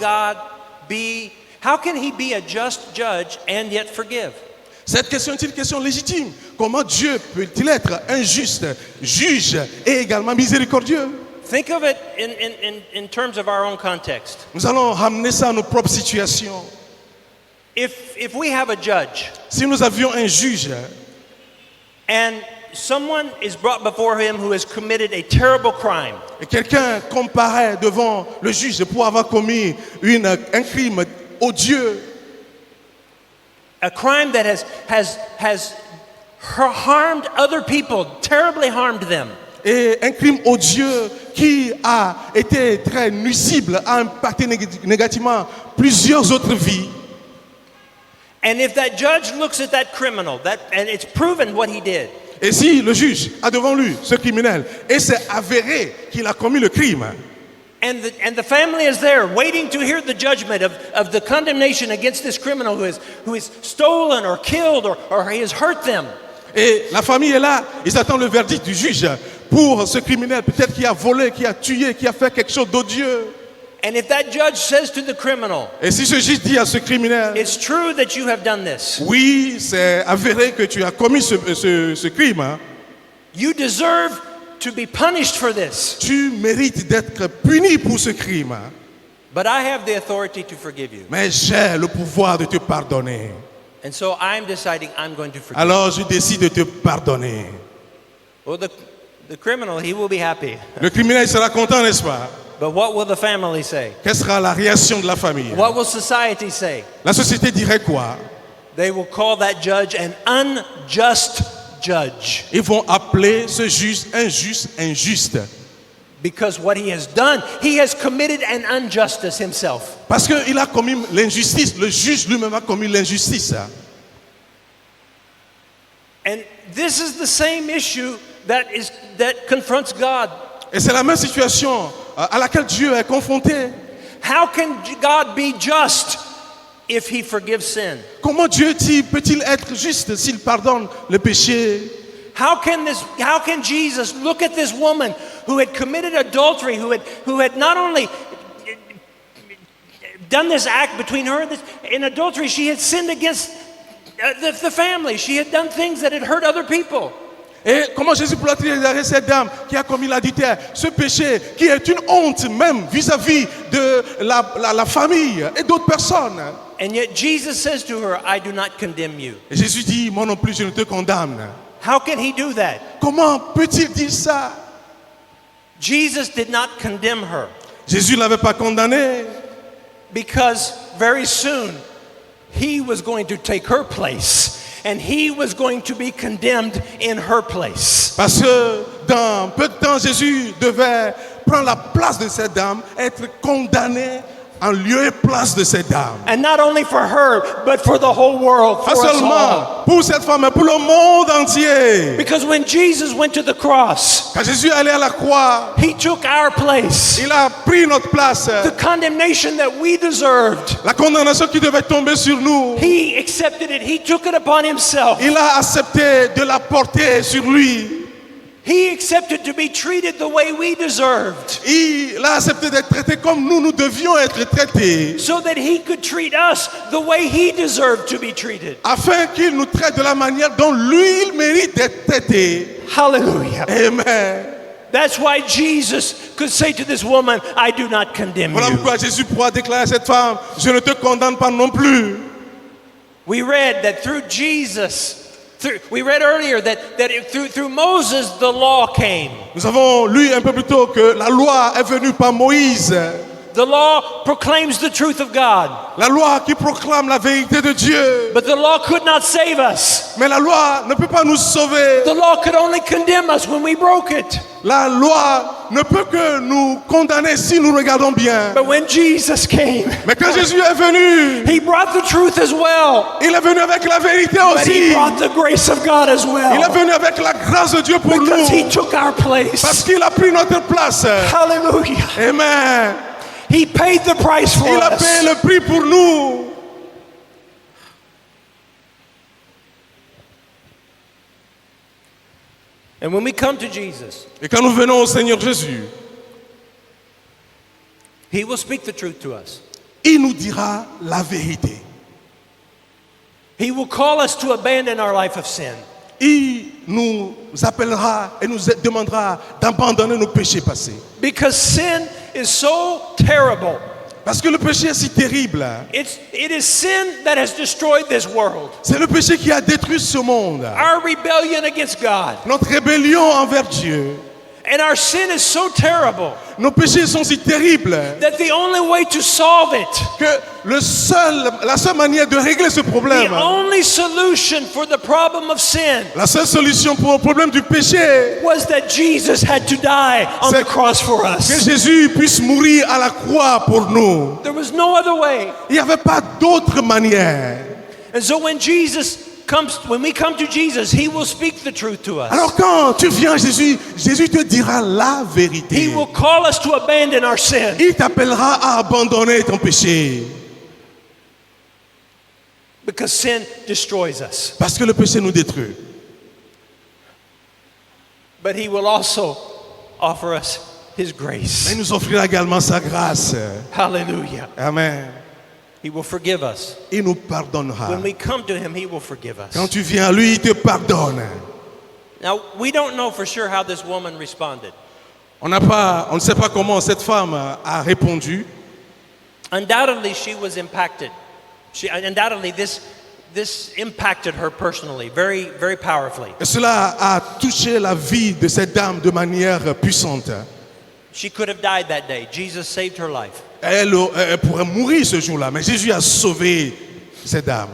he be a just judge and yet forgive? Cette question est une question légitime. Comment Dieu peut-il être un juste juge et également miséricordieux? Think of it in terms of our own context. Nous allons ramener ça à nos propres situations. If we have a judge Si nous avions un juge and someone is brought before him who has committed a terrible crime, et quelqu'un comparaît devant le juge pour avoir commis un crime odieux, a crime that has harmed other people, terribly harmed them, et un crime odieux qui a été très nuisible, a impacté négativement plusieurs autres vies. and if that judge looks at that criminal, and it's proven what he did, Et si le juge a devant lui ce criminel et c'est avéré qu'il a commis le crime, and the family is there waiting to hear the judgment of the condemnation against this criminal who is stolen or killed or he has hurt them, et la famille est là, ils attendent le verdict du juge pour ce criminel, peut-être qui a volé, qui a tué, qui a fait quelque chose d'odieux. and if that judge says to the criminal, Et si ce juge dit à ce criminel, it's true that you have done this, oui, c'est avéré que tu as commis ce crime, hein, you deserve to be punished for this, tu mérites d'être puni pour ce crime, hein, but I have the authority to forgive you. mais j'ai le pouvoir de te pardonner. And so I'm deciding I'm going to forgive. Alors je décide de te pardonner. Well, the criminal, he will be happy. Le criminel sera content, n'est-ce pas? But what will the family say? Quelle sera la réaction de la famille? What will society say? La société dirait quoi? They will call that judge an unjust judge Ils vont appeler ce juge injuste. because what he has done, he has committed an injustice himself. Parce qu'il a commis l'injustice. Le juge lui-même a commis l'injustice. And this is the same issue that confronts God. Et c'est la même situation à laquelle Dieu est confronté. How can God be just if he forgives sin? Comment Dieu peut-il être juste s'il pardonne le péché? How can Jesus look at this woman who had committed adultery, who had not only done this act between her and in adultery, she had sinned against the family. She had done things that had hurt other people. Et comment Jésus pourra regarder cette dame qui a commis l'adultère, ce péché qui est une honte même vis-à-vis de la famille et d'autres personnes? And yet Jesus says to her, I do not condemn you. Et Jésus dit, moi non plus je ne te condamne. How can he do that? Comment peut-il dire ça? Jesus did not condemn her Jésus ne l'avait pas condamné because very soon he was going to take her place and he was going to be condemned in her place. parce que dans peu de temps, Jésus devait prendre la place de cette dame, être condamné en lieu et place de cette dame. And not only for her, but for the whole world, for Pas us all. seulement pour cette femme, mais pour le monde entier. Because when Jesus went to the cross, Quand Jésus allait à la croix, he took our place. il a pris notre place. The condemnation that we deserved, La condamnation qui devait tomber sur nous, he accepted it. He took it upon himself. il a accepté de la porter sur lui. He accepted to be treated the way we deserved, Il a accepté d'être traité comme nous devions être traités, so that he could treat us the way he deserved to be treated. afin qu'il nous traite de la manière dont lui, il mérite d'être traité. Hallelujah. Amen. That's why Jesus could say to this woman, I do not condemn Voilà you. pourquoi Jésus pourra déclarer à cette femme, je ne te condamne pas non plus. We read that through Jesus, we read earlier that through Moses the law came. Nous avons lu un peu plus tôt que la loi est venue par Moïse. The law proclaims the truth of God, La loi qui proclame la vérité de Dieu. but the law could not save us. Mais la loi ne peut pas nous sauver. The law could only condemn us when we broke it. La loi ne peut que nous condamner si nous regardons bien. But when Jesus came, Mais quand Jésus est venu, he brought the truth as well, il est venu avec la vérité but he aussi. brought the grace of God as Il est well, venu avec la grâce de Dieu pour because he nous. took our Parce place. qu'il a pris notre place. Hallelujah. Amen. He paid the price for Il a payé us. le prix pour nous. And when we come to Jesus, Et quand nous venons au Seigneur Jésus, he will speak the truth to us. il nous dira la vérité. He will call us to abandon our life of sin. Il nous appellera et nous demandera d'abandonner nos péchés passés. Because sin is so terrible. Parce que le péché est si terrible. It is sin that has destroyed this world. C'est le péché qui a détruit ce monde. Our rebellion against God. Notre rébellion envers Dieu. And our sin is so terrible Nos péchés sont si terribles that the only way to solve it, que la seule manière de régler ce the problème, only solution for the problem of sin, la seule solution pour le problème du péché, was that Jesus had to die on the cross for que us. Jésus puisse mourir à la croix pour nous. There was no other way. Il n'y avait pas d'autre manière. And so when we come to Jesus, he will speak the truth to us. Alors quand tu viens à Jésus, Jésus te dira la He vérité. will call us to abandon our sin. Il t'appellera à abandonner ton péché. Because sin destroys us. Parce que le péché nous détruit. But he will also offer us his Mais grace. il nous offrira également sa grâce. Hallelujah. Amen. He will forgive us. Il nous pardonnera. When we come to him, he will forgive us. Quand tu viens à lui, il te pardonne. Now, we don't know for sure how this woman responded. On ne sait pas comment cette femme a répondu. Undoubtedly, she was impacted. Undoubtedly, this impacted her personally, very, very powerfully. Et cela a touché la vie de cette dame de manière puissante. She could have died that day. Jesus saved her life. Elle pourrait mourir ce jour-là, mais Jésus a sauvé cette dame.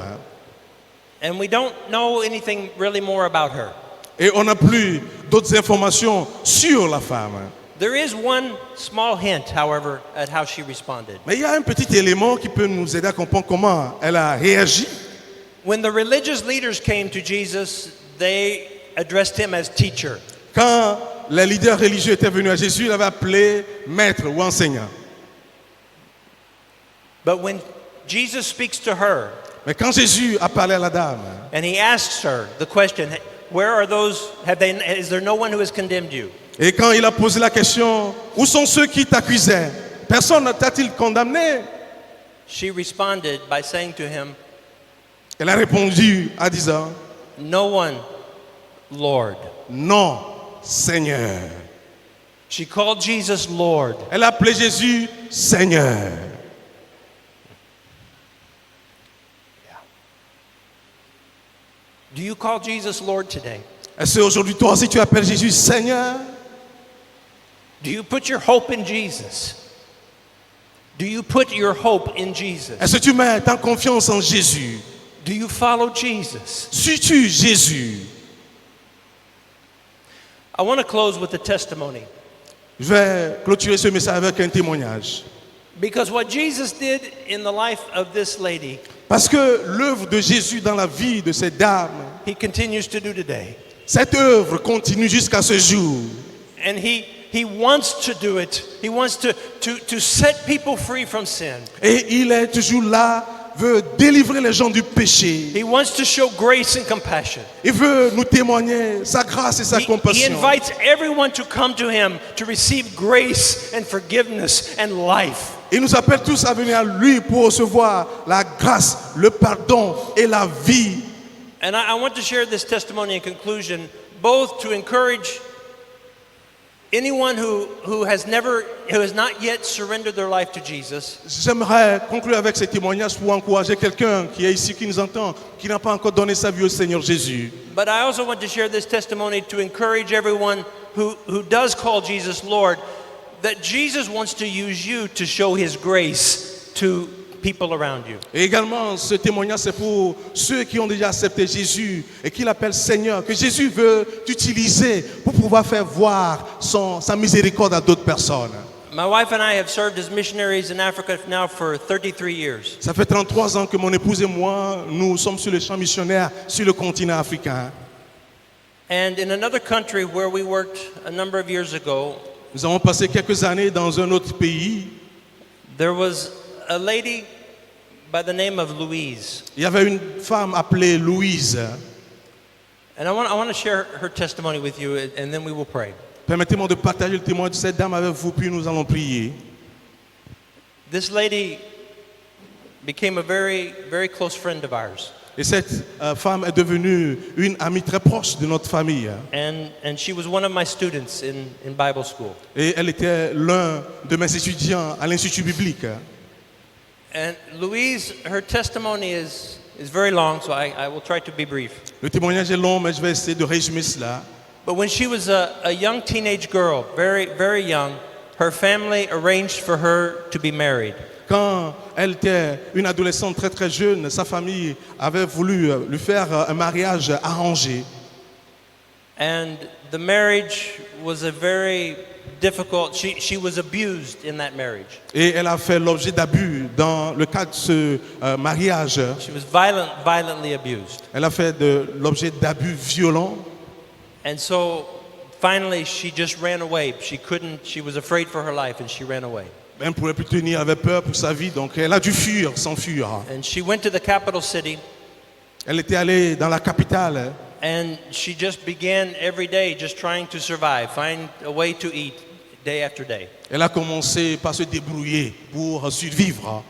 And we don't know anything really more about her. Et on n'a plus d'autres informations sur la femme. There is one small hint, however, at how she responded. Mais il y a un petit élément qui peut nous aider à comprendre comment elle a réagi. When the religious leaders came to Jesus, they addressed him as teacher. Quand les leaders religieux étaient venus à Jésus, il avait appelé maître ou enseignant. But when Jesus speaks to her Mais quand Jésus a parlé à la dame, and he asks her the question, where are those, is there no one who has condemned you? et quand il a posé la question, où sont ceux qui t'accusaient? Personne ne t'a-t-il condamné? She responded by saying to him, Elle a répondu en disant, no one, Lord. non, Seigneur. She called Jesus Lord. Elle a appelé Jésus Seigneur. Do you call Jesus Lord today? Est-ce qu'aujourd'hui, toi aussi, tu appelles Jésus Seigneur? Do you put your hope in Jesus? Do you put your hope in Jesus? Est-ce que tu mets ta confiance en Jésus? Do you follow Jesus? Suis-tu Jésus? I want to close with a testimony. Je vais clôturer ce message avec un témoignage. Because what Jesus did in the life of this lady, Parce que l'œuvre de Jésus dans la vie de cette dame, he continues to do today. cette œuvre continue jusqu'à ce jour. And he wants to do it. He wants to set people free from sin. Et il est toujours là, veut délivrer les gens du péché. He wants to show grace and compassion. Il veut nous témoigner sa grâce et sa He compassion. invites everyone to come to him to receive grace and forgiveness and life. Il nous appelle tous à venir à lui pour recevoir la grâce, le pardon et la vie. And I want to share this testimony in conclusion, both to encourage anyone who has not yet surrendered their life to Jesus, J'aimerais conclure avec ces témoignages pour encourager quelqu'un qui est ici, qui nous entend, qui n'a pas encore donné sa vie au Seigneur Jésus. but I also want to share this testimony to encourage everyone who does call Jesus Lord, that Jesus wants to use you to show his grace to people around you. Et également, ce témoignage, c'est pour ceux qui ont déjà accepté Jésus et qui l'appellent Seigneur, que Jésus veut t'utiliser pour pouvoir faire voir sa miséricorde à d'autres personnes. My wife and I have served as missionaries in Africa now for 33 years. Ça fait 33 ans que mon épouse et moi, nous sommes sur le champ missionnaire sur le continent africain. And in another country where we worked a number of years ago, Nous avons passé quelques années dans un autre pays. there was a lady by the name of Louise. Il y avait une femme appelée Louise. And I want to share her testimony with you, and then we will pray. Permettez-moi de partager le témoignage de cette dame avec vous, puis nous allons prier. This lady became a very, very close friend of ours. Et cette femme est devenue une amie très proche de notre famille. And she was one of my students in Bible school. Et elle était l'un de mes étudiants à l'Institut biblique. And Louise, her testimony is very long, so I will try to be brief. Le témoignage est long, mais je vais essayer de résumer cela. But when she was a young teenage girl, very, very young, her family arranged for her to be married. Quand elle était une adolescente très très jeune, sa famille avait voulu lui faire un mariage arrangé. And the marriage was a very difficult, she was abused in that marriage. Et elle a fait l'objet d'abus dans le cadre de ce mariage. She was violently abused. Elle a fait l'objet d'abus violents. And so finally she just ran away. She was afraid for her life and she ran away. Elle ne pouvait plus tenir, elle avait peur pour sa vie, donc elle a dû fuir, s'enfuir. And she went to the capital city Elle était allée dans la capitale and she just began every day just trying to survive, find a way to eat day after day. Elle a commencé par se débrouiller pour survivre.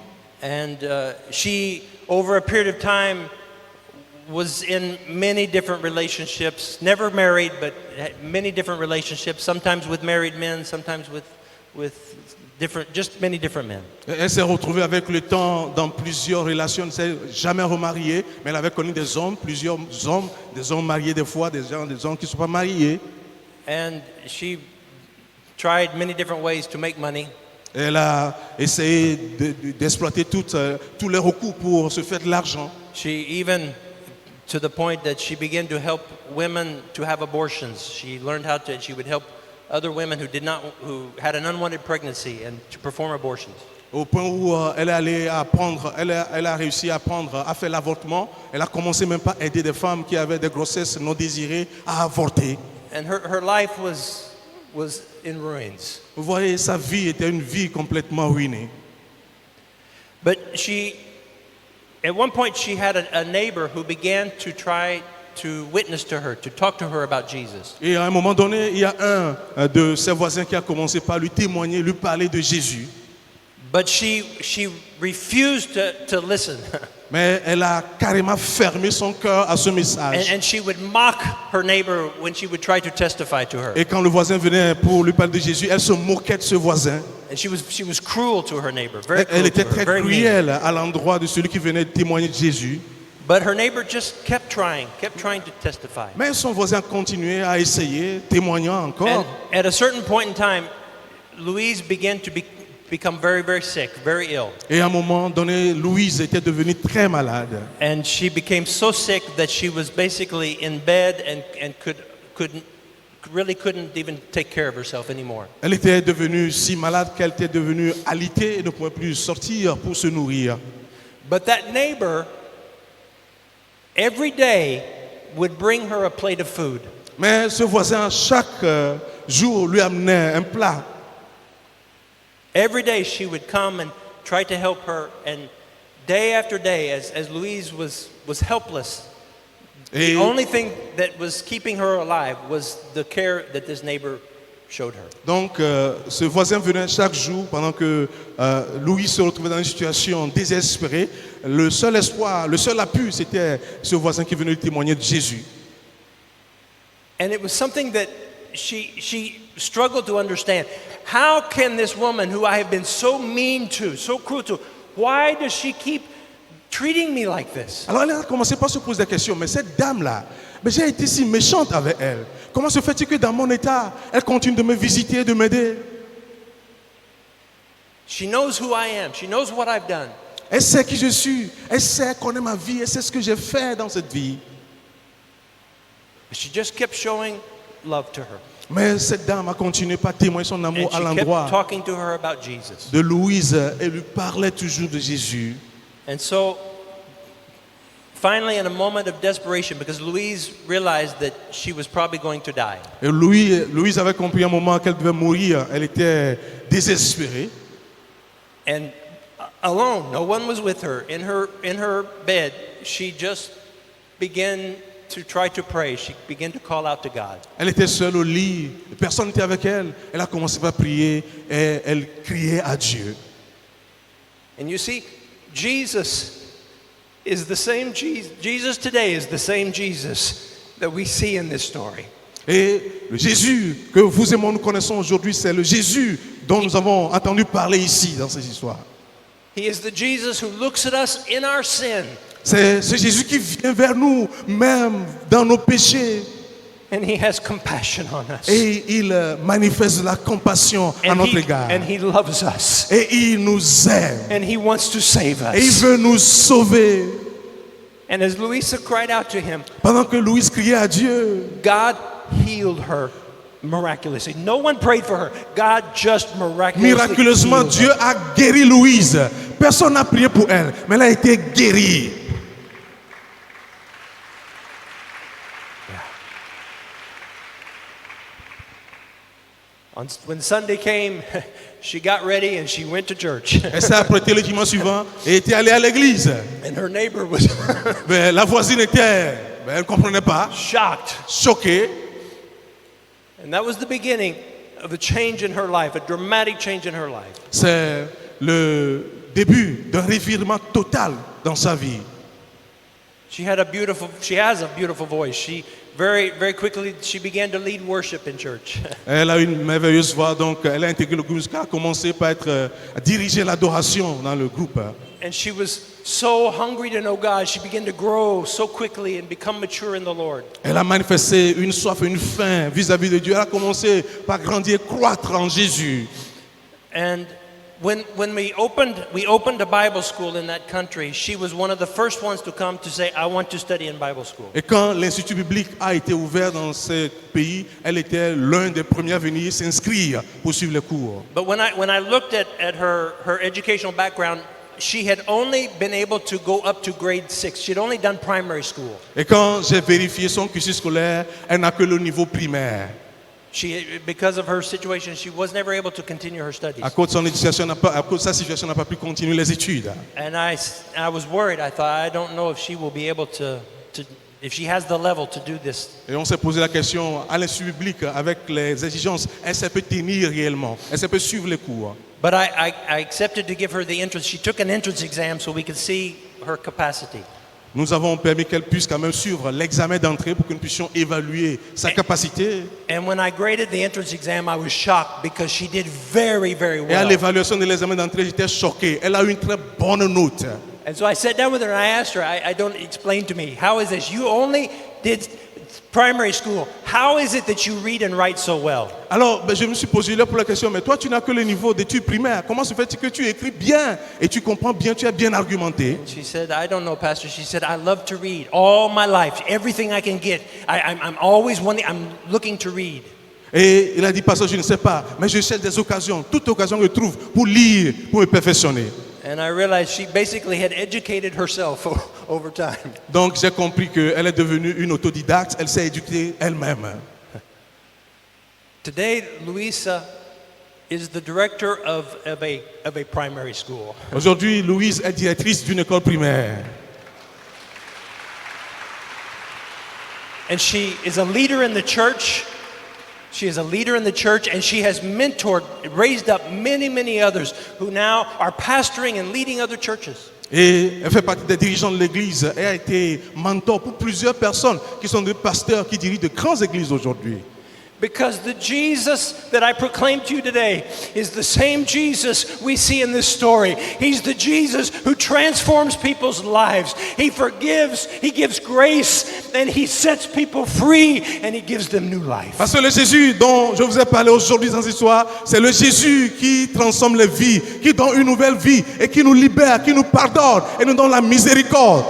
And she, over a period of time, was in many different relationships, never married, but had many different relationships, sometimes with married men, sometimes with many different men. Elle s'est retrouvée avec le temps dans plusieurs relations. Elle ne s'est jamais remariée, mais elle avait connu des hommes, plusieurs hommes, des hommes mariés des fois, des hommes qui ne sont pas mariés. And she tried many different ways to make money. Elle a essayé d'exploiter tous les recours pour se faire de l'argent. She even, to the point that she began to help women to have abortions. She learned she would help other women who had an unwanted pregnancy and to perform abortions. Au point où elle est allée apprendre, elle a réussi à apprendre à faire l'avortement. Elle a commencé même pas à aider des femmes qui avaient des grossesses non désirées à avorter. And her life was in ruins. Vous voyez, sa vie était une vie complètement ruinée. But at one point she had a neighbor who began to try to witness to her, to talk to her about Jesus. Et à un moment donné, il y a un de ses voisins qui a commencé par lui témoigner, lui parler de Jésus. But she refused to listen. Mais elle a carrément fermé son cœur à ce message. And she would mock her neighbor when she would try to testify to her. Et quand le voisin venait pour lui parler de Jésus, elle se moquait de ce voisin. And she was cruel to her neighbor, very cruel Elle était to her, très very mean. cruelle à l'endroit de celui qui venait témoigner de Jésus. But her neighbor just kept trying to testify. Mais son voisin continuait à essayer, témoignant encore. And at a certain point in time, Louise began to become very, very sick, very ill. Et à un moment donné, Louise était devenue très malade. And she became so sick that she was basically in bed and couldn't even take care of herself anymore. Elle était devenue si malade qu'elle était devenue alitée et ne pouvait plus sortir pour se nourrir. But that neighbor, every day, would bring her a plate of food. Mais ce voisin, chaque jour, lui amenait un plat. Every day she would come and try to help her, and day after day, as Louise was helpless, Et, the only thing that was keeping her alive was the care that this neighbor showed her. donc, ce voisin venait chaque jour pendant que Louise se retrouvait dans une situation désespérée. Le seul espoir, le seul appui, c'était ce voisin qui venait lui témoigner de Jésus. And it was something that she struggled to understand. How can this woman who I have been so mean to, so cruel to, why does she keep treating me like this? Alors elle a commencé par se poser la question, mais cette dame-là, mais j'ai été si méchante avec elle. Comment se fait-il que dans mon état, elle continue de me visiter, de m'aider? She knows who I am. She knows what I've done. Elle sait qui je suis, elle sait connaître ma vie, elle sait ce que j'ai fait dans cette vie. But she just kept showing love to her. Mais cette dame a continué par témoigner son amour And à she kept l'endroit talking to her about Jesus. de Louise et lui parlait toujours de Jésus. And so, finally, in a moment of desperation, because Louise realized that she was probably going to die, Et Louise avait compris à un moment qu'elle devait mourir, elle était désespérée. and alone, no one was with her, in her bed, she just began to try to pray. She began to call out to God. Elle était seule au lit, personne n'était avec elle. Elle a commencé par prier et elle criait à Dieu. And you see, Jesus is the same Jesus. Jesus today is the same Jesus that we see in this story. Et le Jésus que vous et moi nous connaissons aujourd'hui, c'est le Jésus dont nous avons entendu parler ici dans ces histoires. He is the Jesus who looks at us in our sin, C'est ce Jésus qui vient vers nous, même dans nos péchés. and he has compassion on us. Et il manifeste la compassion à notre égard. And he loves us. Et il nous aime. And he wants to save Et il us. veut nous sauver. And as Louisa cried out to him, Pendant que Louise criait à Dieu, God healed her miraculously. No one prayed for her. God just miraculously miraculeusement, healed Dieu her. a guéri Louise. Personne n'a prié pour elle, mais elle a été guérie. When Sunday came, she got ready and she went to church. Elle s'est apprêtée le dimanche suivant et était allée à l'église. And her neighbor was Mais la voisine était, elle ne comprenait pas, shocked. choquée. And that was the beginning of a change in her life, a dramatic change in her life. C'est le début d'un revirement total dans sa vie. She has a beautiful voice. She very quickly she began to lead worship in church. Elle a une merveilleuse voix, donc elle a intégré le groupe musical, a commencé par à diriger l'adoration dans le groupe. And she was so hungry to know God. She began to grow so quickly and become mature in the Lord. Elle a manifesté une soif, une faim vis-à-vis de Dieu. Elle a commencé par grandir, croître en Jésus. And when we opened a Bible school in that country, she was one of the first ones to come to say, I want to study in Bible school. Et quand l'Institut biblique a été ouvert dans ce pays, elle était l'un des premiers à venir s'inscrire pour suivre les cours. But when I looked at her educational background, she had only been able to go up to grade 6. She'd only done primary school. Et quand j'ai vérifié son cursus scolaire, elle n'a que le niveau primaire. Because of her situation, she was never able to continue her studies. À cause de son éducation, à cause de sa situation, n'a pas pu continuer les études. And I was worried. I thought, I don't know if she will be able to if she has the level to do this. Et on s'est posé la question à l'Institut biblique, avec les exigences, est-ce qu'elle peut tenir réellement? Est-ce qu'elle peut suivre les cours? But I accepted to give her the entrance. She took an entrance exam so we could see her capacity. Nous avons permis qu'elle puisse quand même suivre l'examen d'entrée pour que nous puissions évaluer sa capacité. And when I graded the entrance exam, I was shocked because she did very Et à well. l'évaluation de l'examen d'entrée, j'étais choqué. Elle a eu une très bonne note. And so I sat down with her and I asked her, I don't explain to me, how is this? You only did primary school. How is it that you read and write so well? Alors, je me suis posé là pour la question, mais toi, tu n'as que le niveau d'études primaires. Comment se fait-il que tu écris bien et tu comprends bien, tu es bien argumenté? She said, I don't know, Pastor. She said, I love to read all my life. Everything I can get. I'm always wanting, I'm looking to read. Et il a dit, pasteur, je ne sais pas, mais je cherche des occasions, toute occasion que je trouve pour lire, pour me perfectionner. And I realized she basically had educated herself over time. Donc j'ai compris qu'elle est devenue une autodidacte, elle s'est éduquée elle-même. Today, Luisa is the director of a primary school. Aujourd'hui, Louise est directrice d'une école primaire. And she is a leader in the church. She is a leader in the church, and she has mentored, raised up many others who now are pastoring and leading other churches. Et elle fait partie des dirigeants de l'église. Elle a été mentor pour plusieurs personnes qui sont des pasteurs qui dirigent de grandes églises aujourd'hui. Because the Jesus that I proclaim to you today is the same Jesus we see in this story. He's the Jesus who transforms people's lives. He forgives, He gives grace, and He sets people free, and He gives them new life. Parce que le Jésus dont je vous ai parlé aujourd'hui dans cette histoire, c'est le Jésus qui transforme les vies, qui donne une nouvelle vie et qui nous libère, qui nous pardonne et nous donne la miséricorde.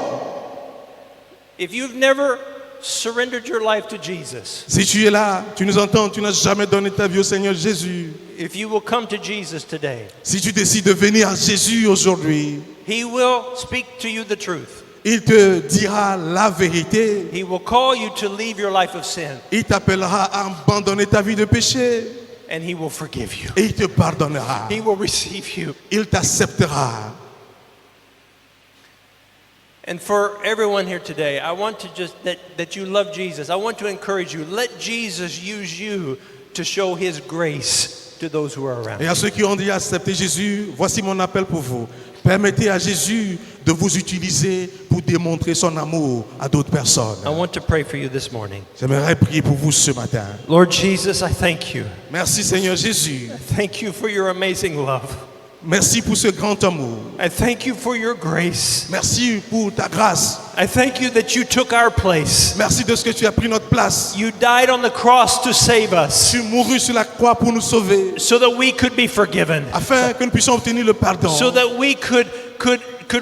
If you've never surrendered your life to Jesus, Si tu es là, tu nous entends, tu n'as jamais donné ta vie au Seigneur Jésus. if you will come to Jesus today, Si tu décides de venir à Jésus aujourd'hui, He will speak to you the truth. il te dira la vérité. He will call you to leave your life of sin, Il t'appellera à abandonner ta vie de péché and He will forgive you. et il te pardonnera. He will receive you. Il t'acceptera. And for everyone here today, I want to just, that you love Jesus. I want to encourage you. Let Jesus use you to show His grace to those who are around Et you. à ceux qui ont déjà accepté Jésus, voici mon appel pour vous. Permettez à Jésus de vous utiliser pour démontrer son amour à d'autres personnes. I want to pray for you this morning. J'aimerais prier pour vous ce matin. Lord Jesus, I thank you. Merci Seigneur Jésus. Thank you for your amazing love. Merci pour ce grand amour. I thank you for your grace. Merci pour ta grâce. I thank you that you took our place. Merci de ce que tu as pris notre place. You died on the cross to save us Tu mourus sur la croix pour nous sauver, so that we could be forgiven, afin que nous puissions obtenir le pardon, so that we could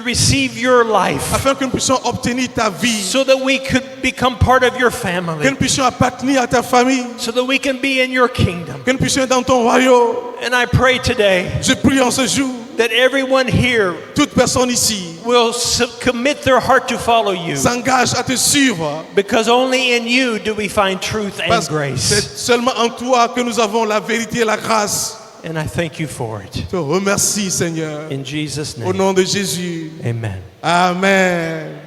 receive your life, afin que nous puissions obtenir ta vie, so that we could become part of your que family, nous puissions appartenir à ta famille, so that we can be in your kingdom. que nous puissions être dans ton royaume. And I pray today Je prie en ce jour, that everyone here toute personne ici will commit their heart to follow you, s'engage à te suivre, because only in you do we find truth and parce que c'est grace. seulement en toi que nous avons la vérité et la grâce. And I thank you for it. Je te remercie Seigneur, In Jesus' au name, nom de Jésus. amen. Amen.